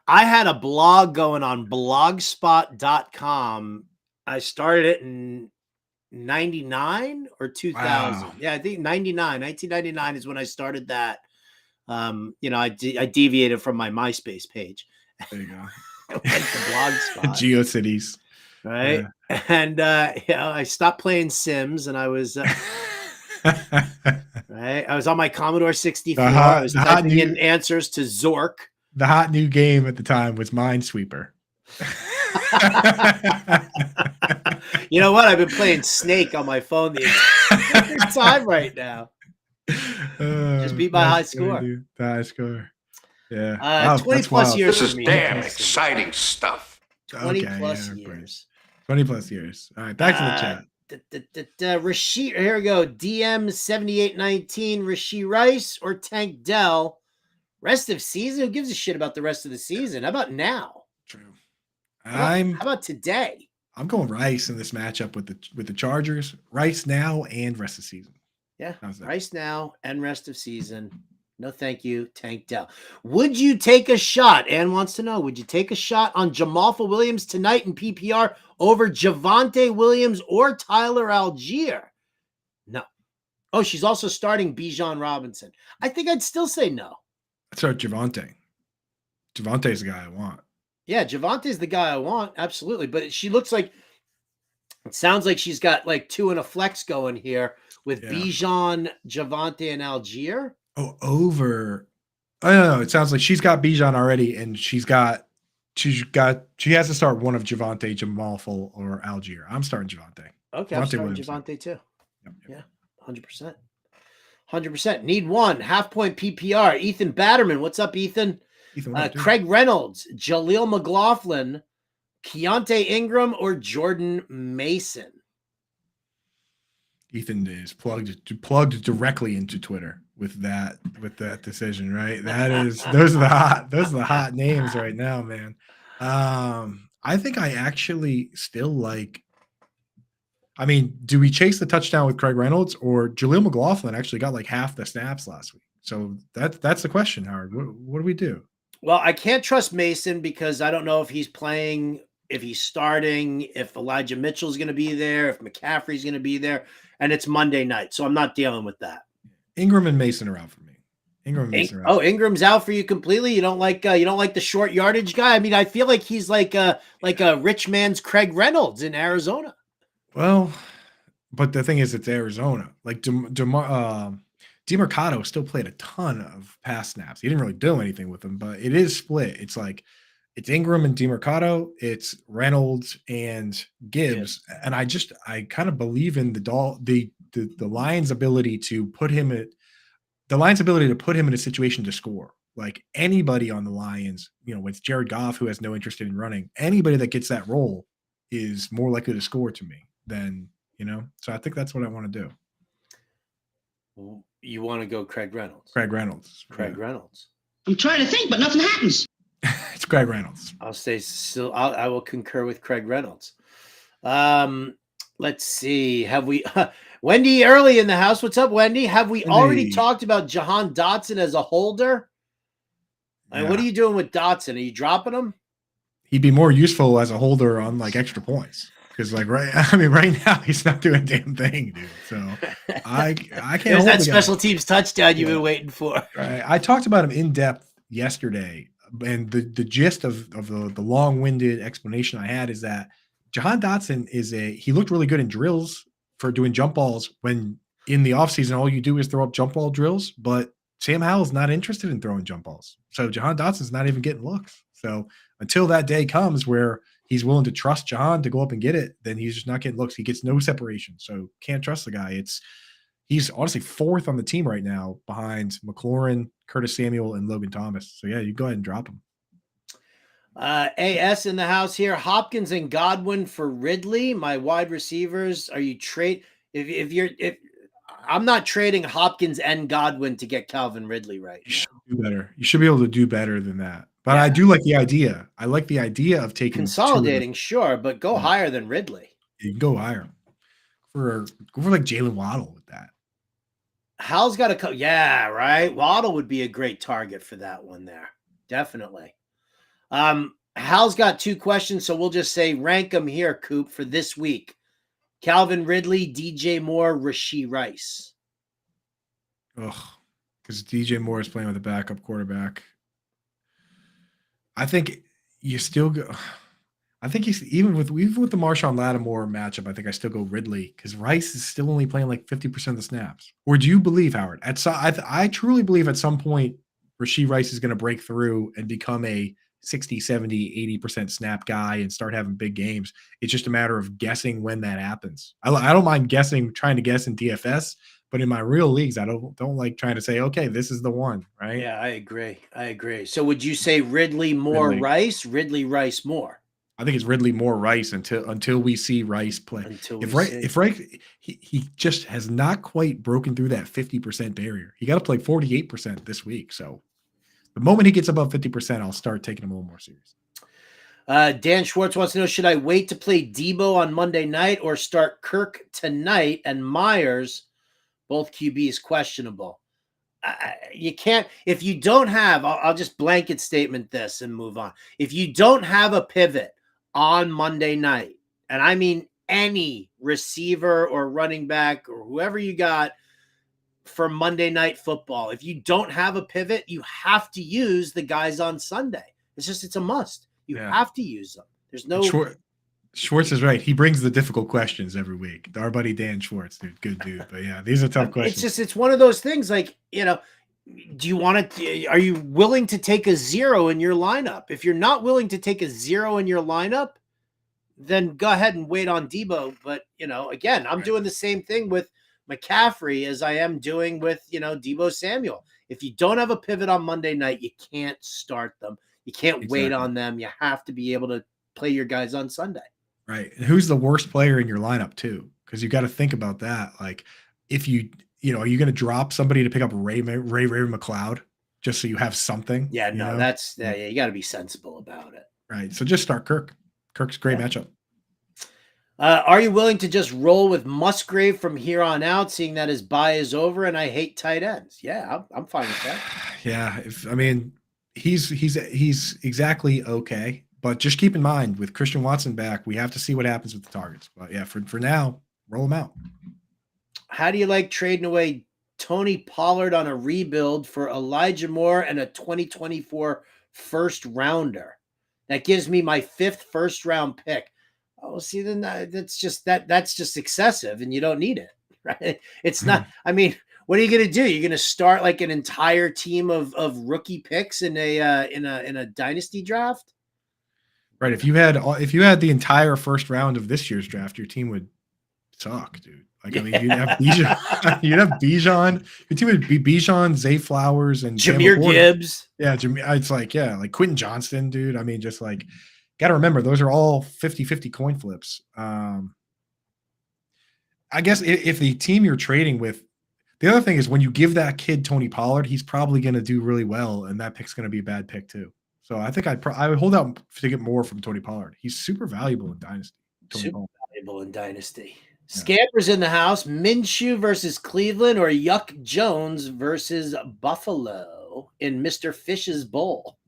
I had a blog going on blogspot.com. I started it in 99 or 2000. Wow. Yeah, I think 1999 is when I started that. I deviated from my MySpace page. There you go. I went to Blogspot. GeoCities. Right. Yeah. And I stopped playing Sims and I was right. I was on my Commodore 64. I was typing in answers to Zork. The hot new game at the time was Minesweeper. You know what? I've been playing Snake on my phone the entire time right now. Just beat my high score. The high score. Yeah. Wow, 20 plus years. This is damn exciting stuff. 20 plus years. 20 plus years. All right. Back to the chat. Rasheed, here we go. DM 7819. Rasheed Rice or Tank Dell. Rest of season? Who gives a shit about the rest of the season? How about now? True. How about today? I'm going Rice in this matchup with the Chargers. Rice now and rest of season. Yeah, Rice now and rest of season. No, thank you, Tank Dell. Would you take a shot? Ann wants to know, would you take a shot on Jamal Williams tonight in PPR over Javonte Williams or Tyler Algier? No. Oh, she's also starting Bijan Robinson. I think I'd still say no. I'd start Javonte. Javante's the guy I want. Yeah, Javante's the guy I want. Absolutely. But she looks like, it sounds like she's got like 2 and a flex going here with Yeah. Bijan, Javante, and Algier. Oh, over. I don't know. It sounds like she's got Bijan already, and she has to start one of Javante, Jamalful, or Algier. I'm starting Javante. Okay, I'm Javonte starting Williams. Javante too. Yep. Yeah, 100%. 100%. Need one. Half-point PPR. Ethan Batterman. What's up, Ethan? Craig Reynolds, Jaleel McLaughlin, Keontae Ingram, or Jordan Mason? Ethan is plugged directly into Twitter with that decision, right? Those are the hot names right now, man. I think I actually still like. I mean, do we chase the touchdown with Craig Reynolds, or Jaleel McLaughlin actually got like half the snaps last week? So that's the question, Howard. What do we do? Well, I can't trust Mason because I don't know if he's playing, if he's starting, if Elijah Mitchell's going to be there, if McCaffrey's going to be there, and it's Monday night, so I'm not dealing with that. Ingram and Mason are out for me. Ingram's out for you completely. You don't like the short yardage guy. I mean, I feel like he's like a rich man's Craig Reynolds in Arizona. Well, but the thing is, it's Arizona. Like DeMarcado still played a ton of pass snaps. He didn't really do anything with them, but it is split. It's like it's Ingram and DeMarcado, it's Reynolds and Gibbs. And I kind of believe in the Lions' ability to put him in a situation to score. Like anybody on the Lions, with Jared Goff, who has no interest in running, anybody that gets that role is more likely to score to me than, so I think that's what I want to do. You want to go Craig Reynolds? Reynolds. I'm trying to think, but nothing happens. It's Craig Reynolds. I'll stay still. I will concur with Craig Reynolds. Let's see. Have we Wendy early in the house? What's up, Wendy? Have we already talked about Jahan Dotson as a holder? And what are you doing with Dotson? Are you dropping him? He'd be more useful as a holder on like extra points. Because right now he's not doing a damn thing, dude. So I can't. There's that special teams touchdown you've been waiting for. Right. I talked about him in depth yesterday, and the gist of the long-winded explanation I had is that Jahan Dotson he looked really good in drills for doing jump balls when in the offseason all you do is throw up jump ball drills, but Sam Howell's not interested in throwing jump balls. So Jahan Dotson's not even getting looks. So until that day comes where he's willing to trust Jahan to go up and get it, then he's just not getting looks. He gets no separation. So can't trust the guy. He's honestly 4th on the team right now behind McLaurin, Curtis Samuel, and Logan Thomas. So yeah, you go ahead and drop him. AS in the house here. Hopkins and Godwin for Ridley. My wide receivers. Are you trade? If I'm not trading Hopkins and Godwin to get Calvin Ridley right now. You should do better. You should be able to do better than that. But I do like the idea. I like the idea of taking consolidating, sure, but go higher than Ridley. You can go higher. Go for like Jalen Waddle with that. Hal's got to come. Yeah, right. Waddle would be a great target for that one there. Definitely. Hal's got 2 questions, so we'll just say rank them here, Coop, for this week. Calvin Ridley, DJ Moore, Rashee Rice. Ugh, because DJ Moore is playing with a backup quarterback. I think you still go. I think he's even with the Marshawn Lattimore matchup. I think I still go Ridley because Rice is still only playing like 50% of the snaps. Or do you believe, Howard? I truly believe at some point Rashee Rice is going to break through and become a 60, 70, 80% snap guy and start having big games. It's just a matter of guessing when that happens. I don't mind trying to guess in DFS, but in my real leagues, I don't like trying to say, okay, this is the one, right? Yeah, I agree. So would you say Ridley more Rice, Ridley Rice more? I think it's Ridley more Rice until we see Rice play. If Rice he just has not quite broken through that 50% barrier. He got to play 48% this week. So the moment he gets above 50%, I'll start taking him a little more serious. Dan Schwartz wants to know, should I wait to play Debo on Monday night or start Kirk tonight and Myers? Both QBs questionable. You can't, if you don't have, I'll just blanket statement this and move on. If you don't have a pivot on Monday night, and I mean any receiver or running back or whoever you got, for Monday Night Football. If you don't have a pivot, you have to use the guys on Sunday. It's a must. You have to use them. There's no. Schwartz is right. He brings the difficult questions every week. Our buddy Dan Schwartz, dude, good dude. But yeah, these are tough questions. It's one of those things like, do you want to, are you willing to take a 0 in your lineup? If you're not willing to take a 0 in your lineup, then go ahead and wait on Debo. But, again, I'm doing the same thing with McCaffrey as I am doing with, Debo Samuel. If you don't have a pivot on Monday night, you can't start them. You can't wait on them. You have to be able to play your guys on Sunday. Right. And who's the worst player in your lineup too? Because you got to think about that. Like if are you going to drop somebody to pick up Ray McLeod just so you have something? Yeah, no, that's you got to be sensible about it. Right. So just start Kirk. Kirk's a great matchup. Are you willing to just roll with Musgrave from here on out, seeing that his bye is over and I hate tight ends? Yeah, I'm fine with that. Yeah. He's exactly okay. But just keep in mind, with Christian Watson back, we have to see what happens with the targets. But yeah, for now, roll them out. How do you like trading away Tony Pollard on a rebuild for Elijah Moore and a 2024 first rounder? That gives me my 5th first round pick. Oh, see, then that's just excessive, and you don't need it, right? It's not. I mean, what are you going to do? You're going to start like an entire team of rookie picks in a dynasty draft? Right. If you had the entire first round of this year's draft, your team would suck, dude. Like, I mean, you'd have Bijan. Your team would be Bijan, Zay Flowers, and Jahmyr Gibbs. Yeah, it's like Quentin Johnston, dude. I mean, just like, got to remember, those are all 50-50 coin flips. I guess if the team you're trading with, the other thing is when you give that kid Tony Pollard, he's probably going to do really well, and that pick's going to be a bad pick too. So I think I would hold out to get more from Tony Pollard. He's super valuable in Dynasty. Valuable in Dynasty. Scampers in the house. Minshew versus Cleveland or Yuck Jones versus Buffalo in Mr. Fish's Bowl.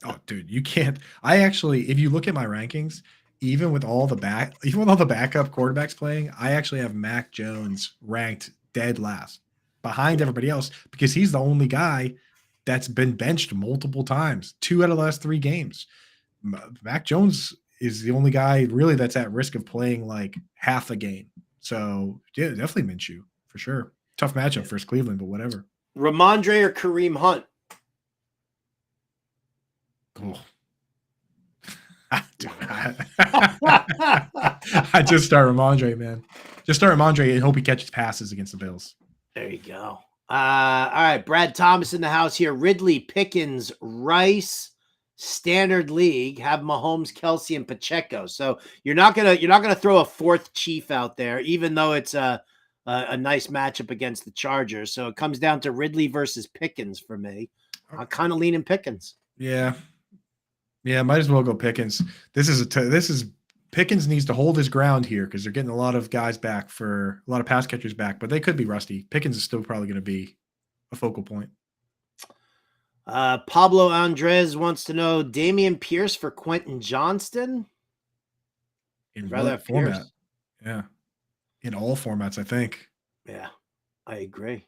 Oh, dude, you can't. If you look at my rankings, even with all the backup quarterbacks playing, I actually have Mac Jones ranked dead last behind everybody else because he's the only guy that's been benched multiple times, 2 out of the last 3 games. Mac Jones is the only guy really that's at risk of playing like half a game. So yeah, definitely Minshew for sure. Tough matchup versus Cleveland, but whatever. Ramondre or Kareem Hunt? Cool. I just start Ramondre, man. Just start Ramondre and hope he catches passes against the Bills. There you go. All right, Brad Thomas in the house here. Ridley, Pickens, Rice, standard league. Have Mahomes, Kelsey, and Pacheco. So you're not gonna throw a 4th Chief out there, even though it's a nice matchup against the Chargers. So it comes down to Ridley versus Pickens for me. I'm kind of leaning Pickens. Yeah, might as well go Pickens. Pickens needs to hold his ground here because they're getting a lot of guys back for a lot of pass catchers back, but they could be rusty. Pickens is still probably going to be a focal point. Pablo Andres wants to know Damian Pierce for Quentin Johnston. In what format? Pierce. Yeah. In all formats, I think. Yeah, I agree.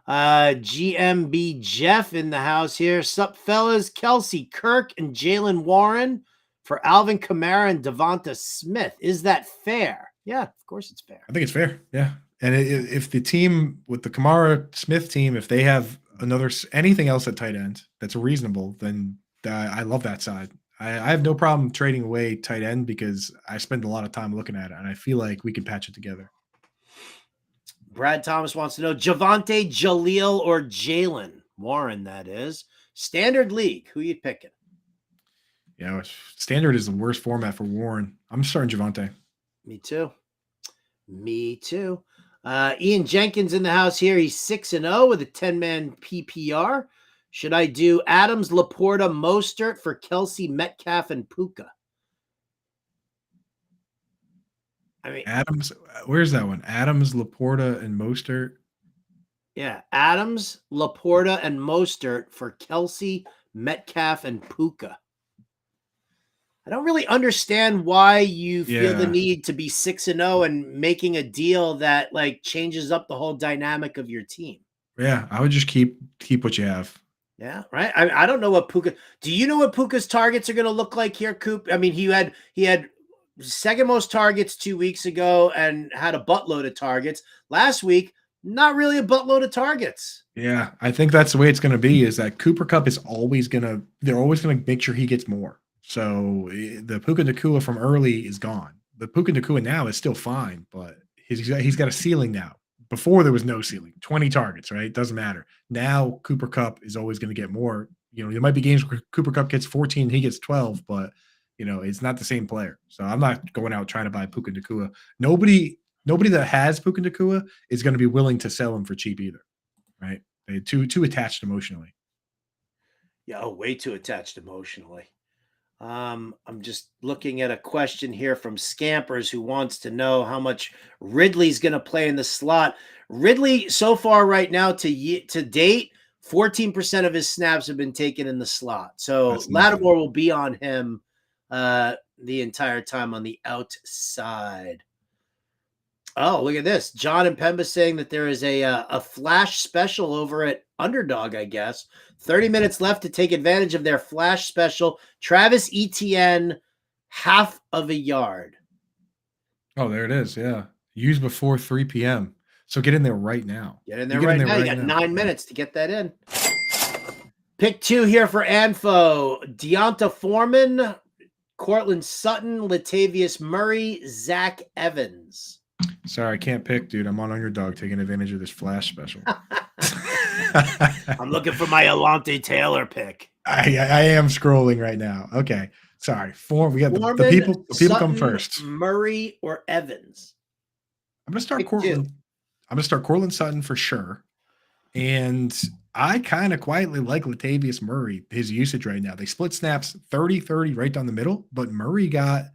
GMB Jeff in the house here. Sup, fellas? Kelsey, Kirk, and Jalen Warren for Alvin Kamara and Devonta Smith. Is that fair? Yeah, of course it's fair. I think it's fair. Yeah. And if the team with the Kamara Smith team, if they have anything else at tight end that's reasonable, then I love that side. I have no problem trading away tight end because I spend a lot of time looking at it and I feel like we can patch it together. Brad Thomas wants to know Javonte, Jaleel, or Jalen Warren, that is. Standard league, who you picking? Yeah, standard is the worst format for Warren. I'm starting Javonte. Me too. Ian Jenkins in the house here. He's 6-0 with a 10-man PPR. Should I do Adams, Laporta, Mostert for Kelsey, Metcalf, and Puka? I mean, Adams, where's that one? Adams, Laporta, and Mostert. Yeah, Adams, Laporta, and Mostert for Kelsey, Metcalf, and Puka. I don't really understand why you feel the Yeah. need to be 6-0 and making a deal that like changes up the whole dynamic of your team. Yeah, I would just keep what you have. Yeah, right. I don't know what Puka. Do you know what Puka's targets are going to look like here, Coop? I mean, he had second most targets 2 weeks ago and had a buttload of targets last week. Not really a buttload of targets. Yeah, I think that's the way it's going to be. Is that Cooper Cup is always going to? They're always going to make sure he gets more. So the Puka Nakua from early is gone. The Puka Nakua now is still fine, but he's got a ceiling now. Before there was no ceiling, 20 targets, right? Doesn't matter. Now Cooper Cup is always going to get more. There might be games where Cooper Cup gets 14, he gets 12, but it's not the same player. So I'm not going out trying to buy Puka Nakua. Nobody that has Puka Nakua is going to be willing to sell him for cheap either, right? They're too attached emotionally. Yeah, way too attached emotionally. I'm just looking at a question here from Scampers who wants to know how much Ridley's going to play in the slot. Ridley, so far right now to date, 14% of his snaps have been taken in the slot. So Lattimore will be on him the entire time on the outside. Oh, look at this. John and Pemba saying that there is a flash special over at Underdog, I guess. 30 minutes left to take advantage of their flash special. Travis Etienne, half of a yard. Oh, there it is. Yeah. Use before 3 p.m. So get in there right now. Get in there right now. You got 9 minutes to get that in. Pick 2 here for Anfo. Deonta Foreman, Cortland Sutton, Latavius Murray, Zach Evans. Sorry, I can't pick, dude. I'm on Underdog taking advantage of this flash special. I'm looking for my Alante Taylor pick. I am scrolling right now. Okay. Sorry. We got Foreman, the people Sutton, come first. Murray or Evans? I'm gonna start Pick Cortland. 2. I'm gonna start Cortland Sutton for sure. And I kind of quietly like Latavius Murray, his usage right now. They split snaps 30-30 right down the middle, but Murray got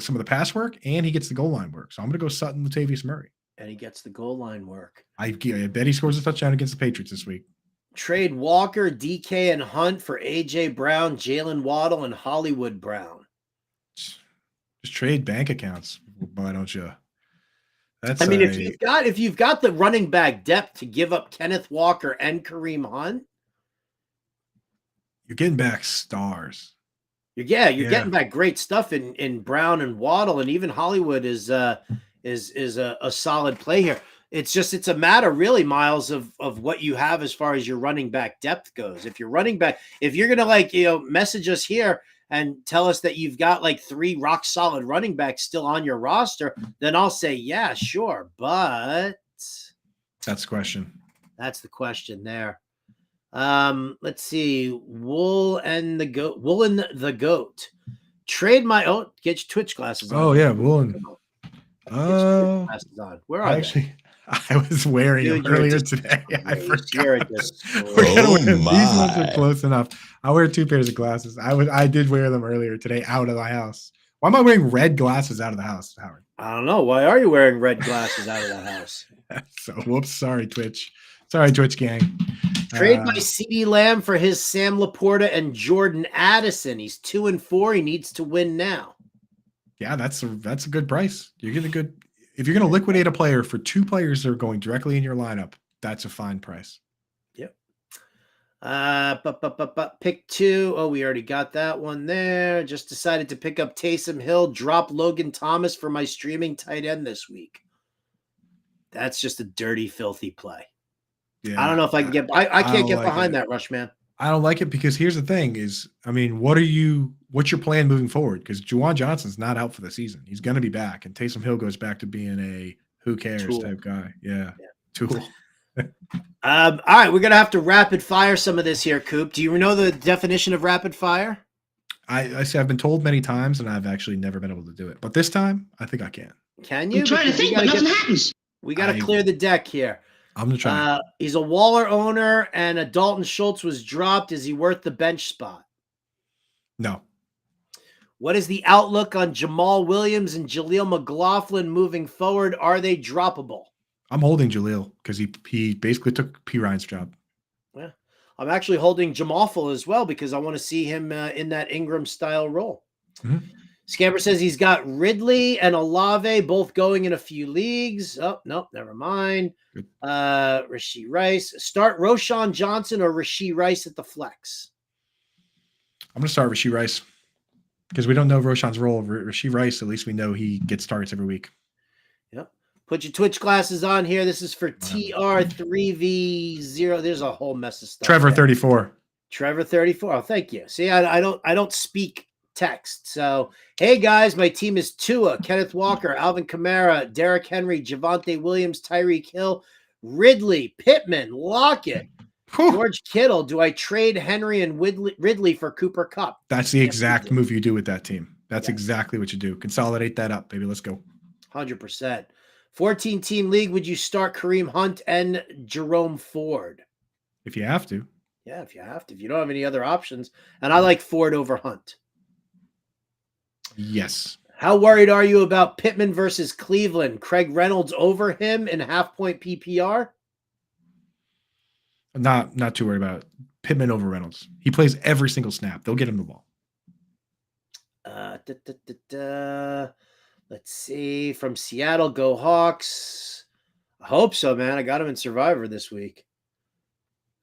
some of the pass work and he gets the goal line work. So I'm going to go Sutton, Latavius Murray. And he gets the goal line work. I bet he scores a touchdown against the Patriots this week. Trade Walker, DK, and Hunt for A.J. Brown, Jalen Waddle, and Hollywood Brown. Just trade bank accounts. Why don't you? If you've got the running back depth to give up Kenneth Walker and Kareem Hunt, you're getting back stars. You're getting back great stuff in Brown and Waddle, and even Hollywood is a solid play here. It's a matter really, Miles, of what you have as far as your running back depth goes. If you're gonna message us here and tell us that you've got like 3 rock solid running backs still on your roster, then I'll say, yeah, sure. But that's the question. That's the question there. Let's see. Wool and the goat. Trade my get your Twitch glasses on. Oh yeah, Woolen. Oh, glasses on. Where are they? I was wearing them earlier today. I forgot. These ones are close enough. I wear 2 pairs of glasses. I did wear them earlier today out of the house. Why am I wearing red glasses out of the house, Howard? I don't know. Why are you wearing red glasses out of the house? So whoops. Sorry, Twitch. Sorry, Twitch gang. Trade my CeeDee Lamb for his Sam Laporta and Jordan Addison. He's 2-4. He needs to win now. Yeah, that's a good price. You're getting a good. If you're going to liquidate a player for 2 players that are going directly in your lineup, that's a fine price. Yep. Pick 2. Oh, we already got that one there. Just decided to pick up Taysom Hill, drop Logan Thomas for my streaming tight end this week. That's just a dirty, filthy play. Yeah, I don't know if I can get. I can't get behind that rush, man. I don't like it because here's the thing: what's your plan moving forward? Because Juwan Johnson's not out for the season; he's going to be back, and Taysom Hill goes back to being a who cares type guy. Yeah. Tool. All right, we're gonna have to rapid fire some of this here, Coop. Do you know the definition of rapid fire? I say I've been told many times, and I've actually never been able to do it. But this time, I think I can. Can you? I'm trying to think, but nothing happens. We got to clear the deck here. I'm gonna try. He's a Waller owner, and a Dalton Schultz was dropped. Is he worth the bench spot? No. What is the outlook on Jamal Williams and Jaleel McLaughlin moving forward? Are they droppable? I'm holding Jaleel because he basically took P. Ryan's job. Yeah, I'm actually holding Jamalful as well because I want to see him in that Ingram style role. Mhm. Scamper says he's got Ridley and Olave both going in a few leagues. Oh, nope, never mind. Good. Rashee Rice. Start Roshan Johnson or Rashee Rice at the flex. I'm going to start Rashee Rice because we don't know Roshan's role. Rashee Rice, at least we know he gets starts every week. Yep. Put your Twitch glasses on here. This is for TR3V0. There's a whole mess of stuff. Trevor, there. 34. Trevor 34. Oh, thank you. See, I don't speak text. So, hey guys, my team is Tua, Kenneth Walker, Alvin Kamara, Derrick Henry, Javonte Williams, Tyreek Hill, Ridley, Pittman, Lockett, Whew. George Kittle. Do I trade Henry and Ridley for Cooper Kupp? That's the Yes, exact you do. move you do with that team. That's Yes. exactly what you do. Consolidate that up, baby. Let's go. 100%. 14-team league, would you start Kareem Hunt and Jerome Ford? If you have to. Yeah, if you have to. If you don't have any other options. And I like Ford over Hunt. Yes. How worried are you about Pittman versus Cleveland? Craig Reynolds over him in half-point PPR? Not too worried about it. Pittman over Reynolds. He plays every single snap. They'll get him the ball. Let's see. From Seattle, go Hawks. I hope so, man. I got him in Survivor this week.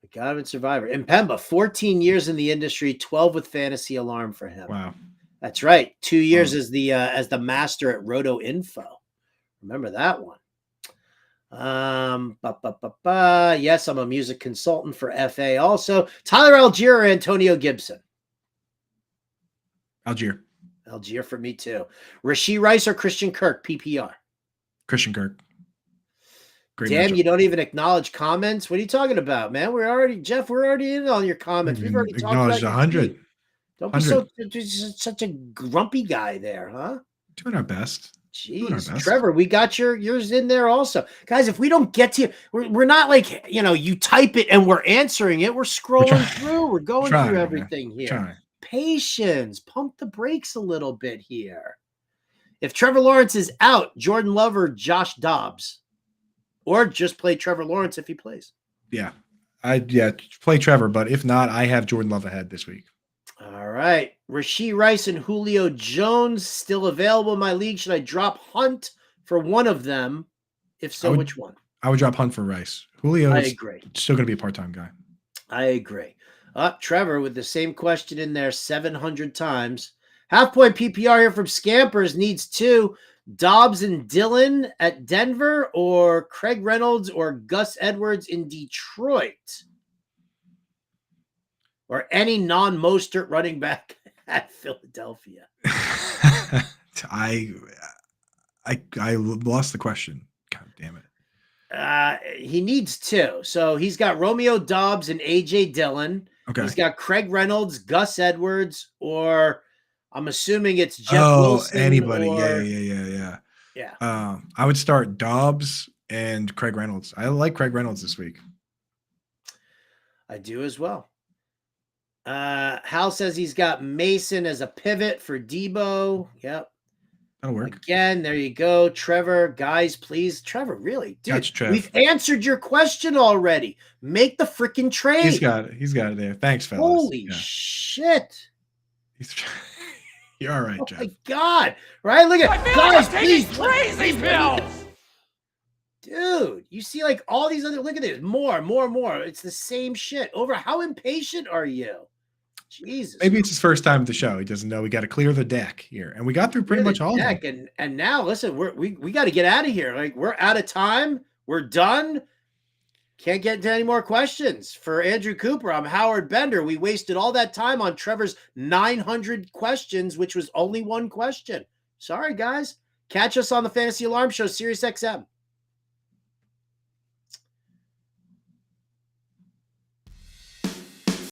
And Pemba, 14 years in the industry, 12 with Fantasy Alarm for him. Wow. That's right. 2 years as the master at Roto Info. Remember that one. Yes, I'm a music consultant for FA also. Tyler Algier or Antonio Gibson? Algier. Algier for me too. Rashee Rice or Christian Kirk, PPR? Christian Kirk. Great Damn, matchup. you don't even acknowledge comments. What are you talking about, man? We're already in on your comments. We've already talked about Acknowledged your 100. tweet. Don't be such a grumpy guy there, huh? Doing our best. Doing our Jeez, best. Trevor, we got yours in there also, guys. If we don't get to you, we're not like you type it and we're answering it. We're scrolling through. We're going through everything here. Patience. Pump the brakes a little bit here. If Trevor Lawrence is out, Jordan Love or Josh Dobbs, or just play Trevor Lawrence if he plays. Yeah, play Trevor, but if not, I have Jordan Love ahead this week. All right. Rashee Rice and Julio Jones still available in my league. Should I drop Hunt for one of them? If so, which one? I would drop Hunt for Rice. Julio I is agree. Still going to be a part-time guy. I agree. Trevor with the same question in there 700 times. Half-point PPR here from Scampers needs 2. Dobbs and Dillon at Denver or Craig Reynolds or Gus Edwards in Detroit? Or any non-Mostert running back at Philadelphia? I lost the question. God damn it. He needs 2. So he's got Romeo Dobbs and A.J. Dillon. Okay. He's got Craig Reynolds, Gus Edwards, or I'm assuming it's Jeff Wilson. Anybody. Or, Yeah. Yeah. I would start Dobbs and Craig Reynolds. I like Craig Reynolds this week. I do as well. Hal says he's got Mason as a pivot for Debo. Yep. That'll work. Again, there you go. Trevor, guys, please. Trevor, really? Dude, Gotcha, Trev. we've answered your question already. Make the freaking trade. He's got it there. Thanks, fellas. Holy shit. You're all right, Oh Jeff. my God. Right? Look at guys, please. crazy pills. Dude, you see like all these other, look at this. More. It's the same shit. Over how impatient are you? Jesus. Maybe it's his first time at the show. He doesn't know we got to clear the deck here. And we got through pretty much all of them. And now listen, we got to get out of here. Like we're out of time. We're done. Can't get into any more questions. For Andrew Cooper, I'm Howard Bender. We wasted all that time on Trevor's 900 questions, which was only one question. Sorry, guys. Catch us on the Fantasy Alarm Show, Sirius XM.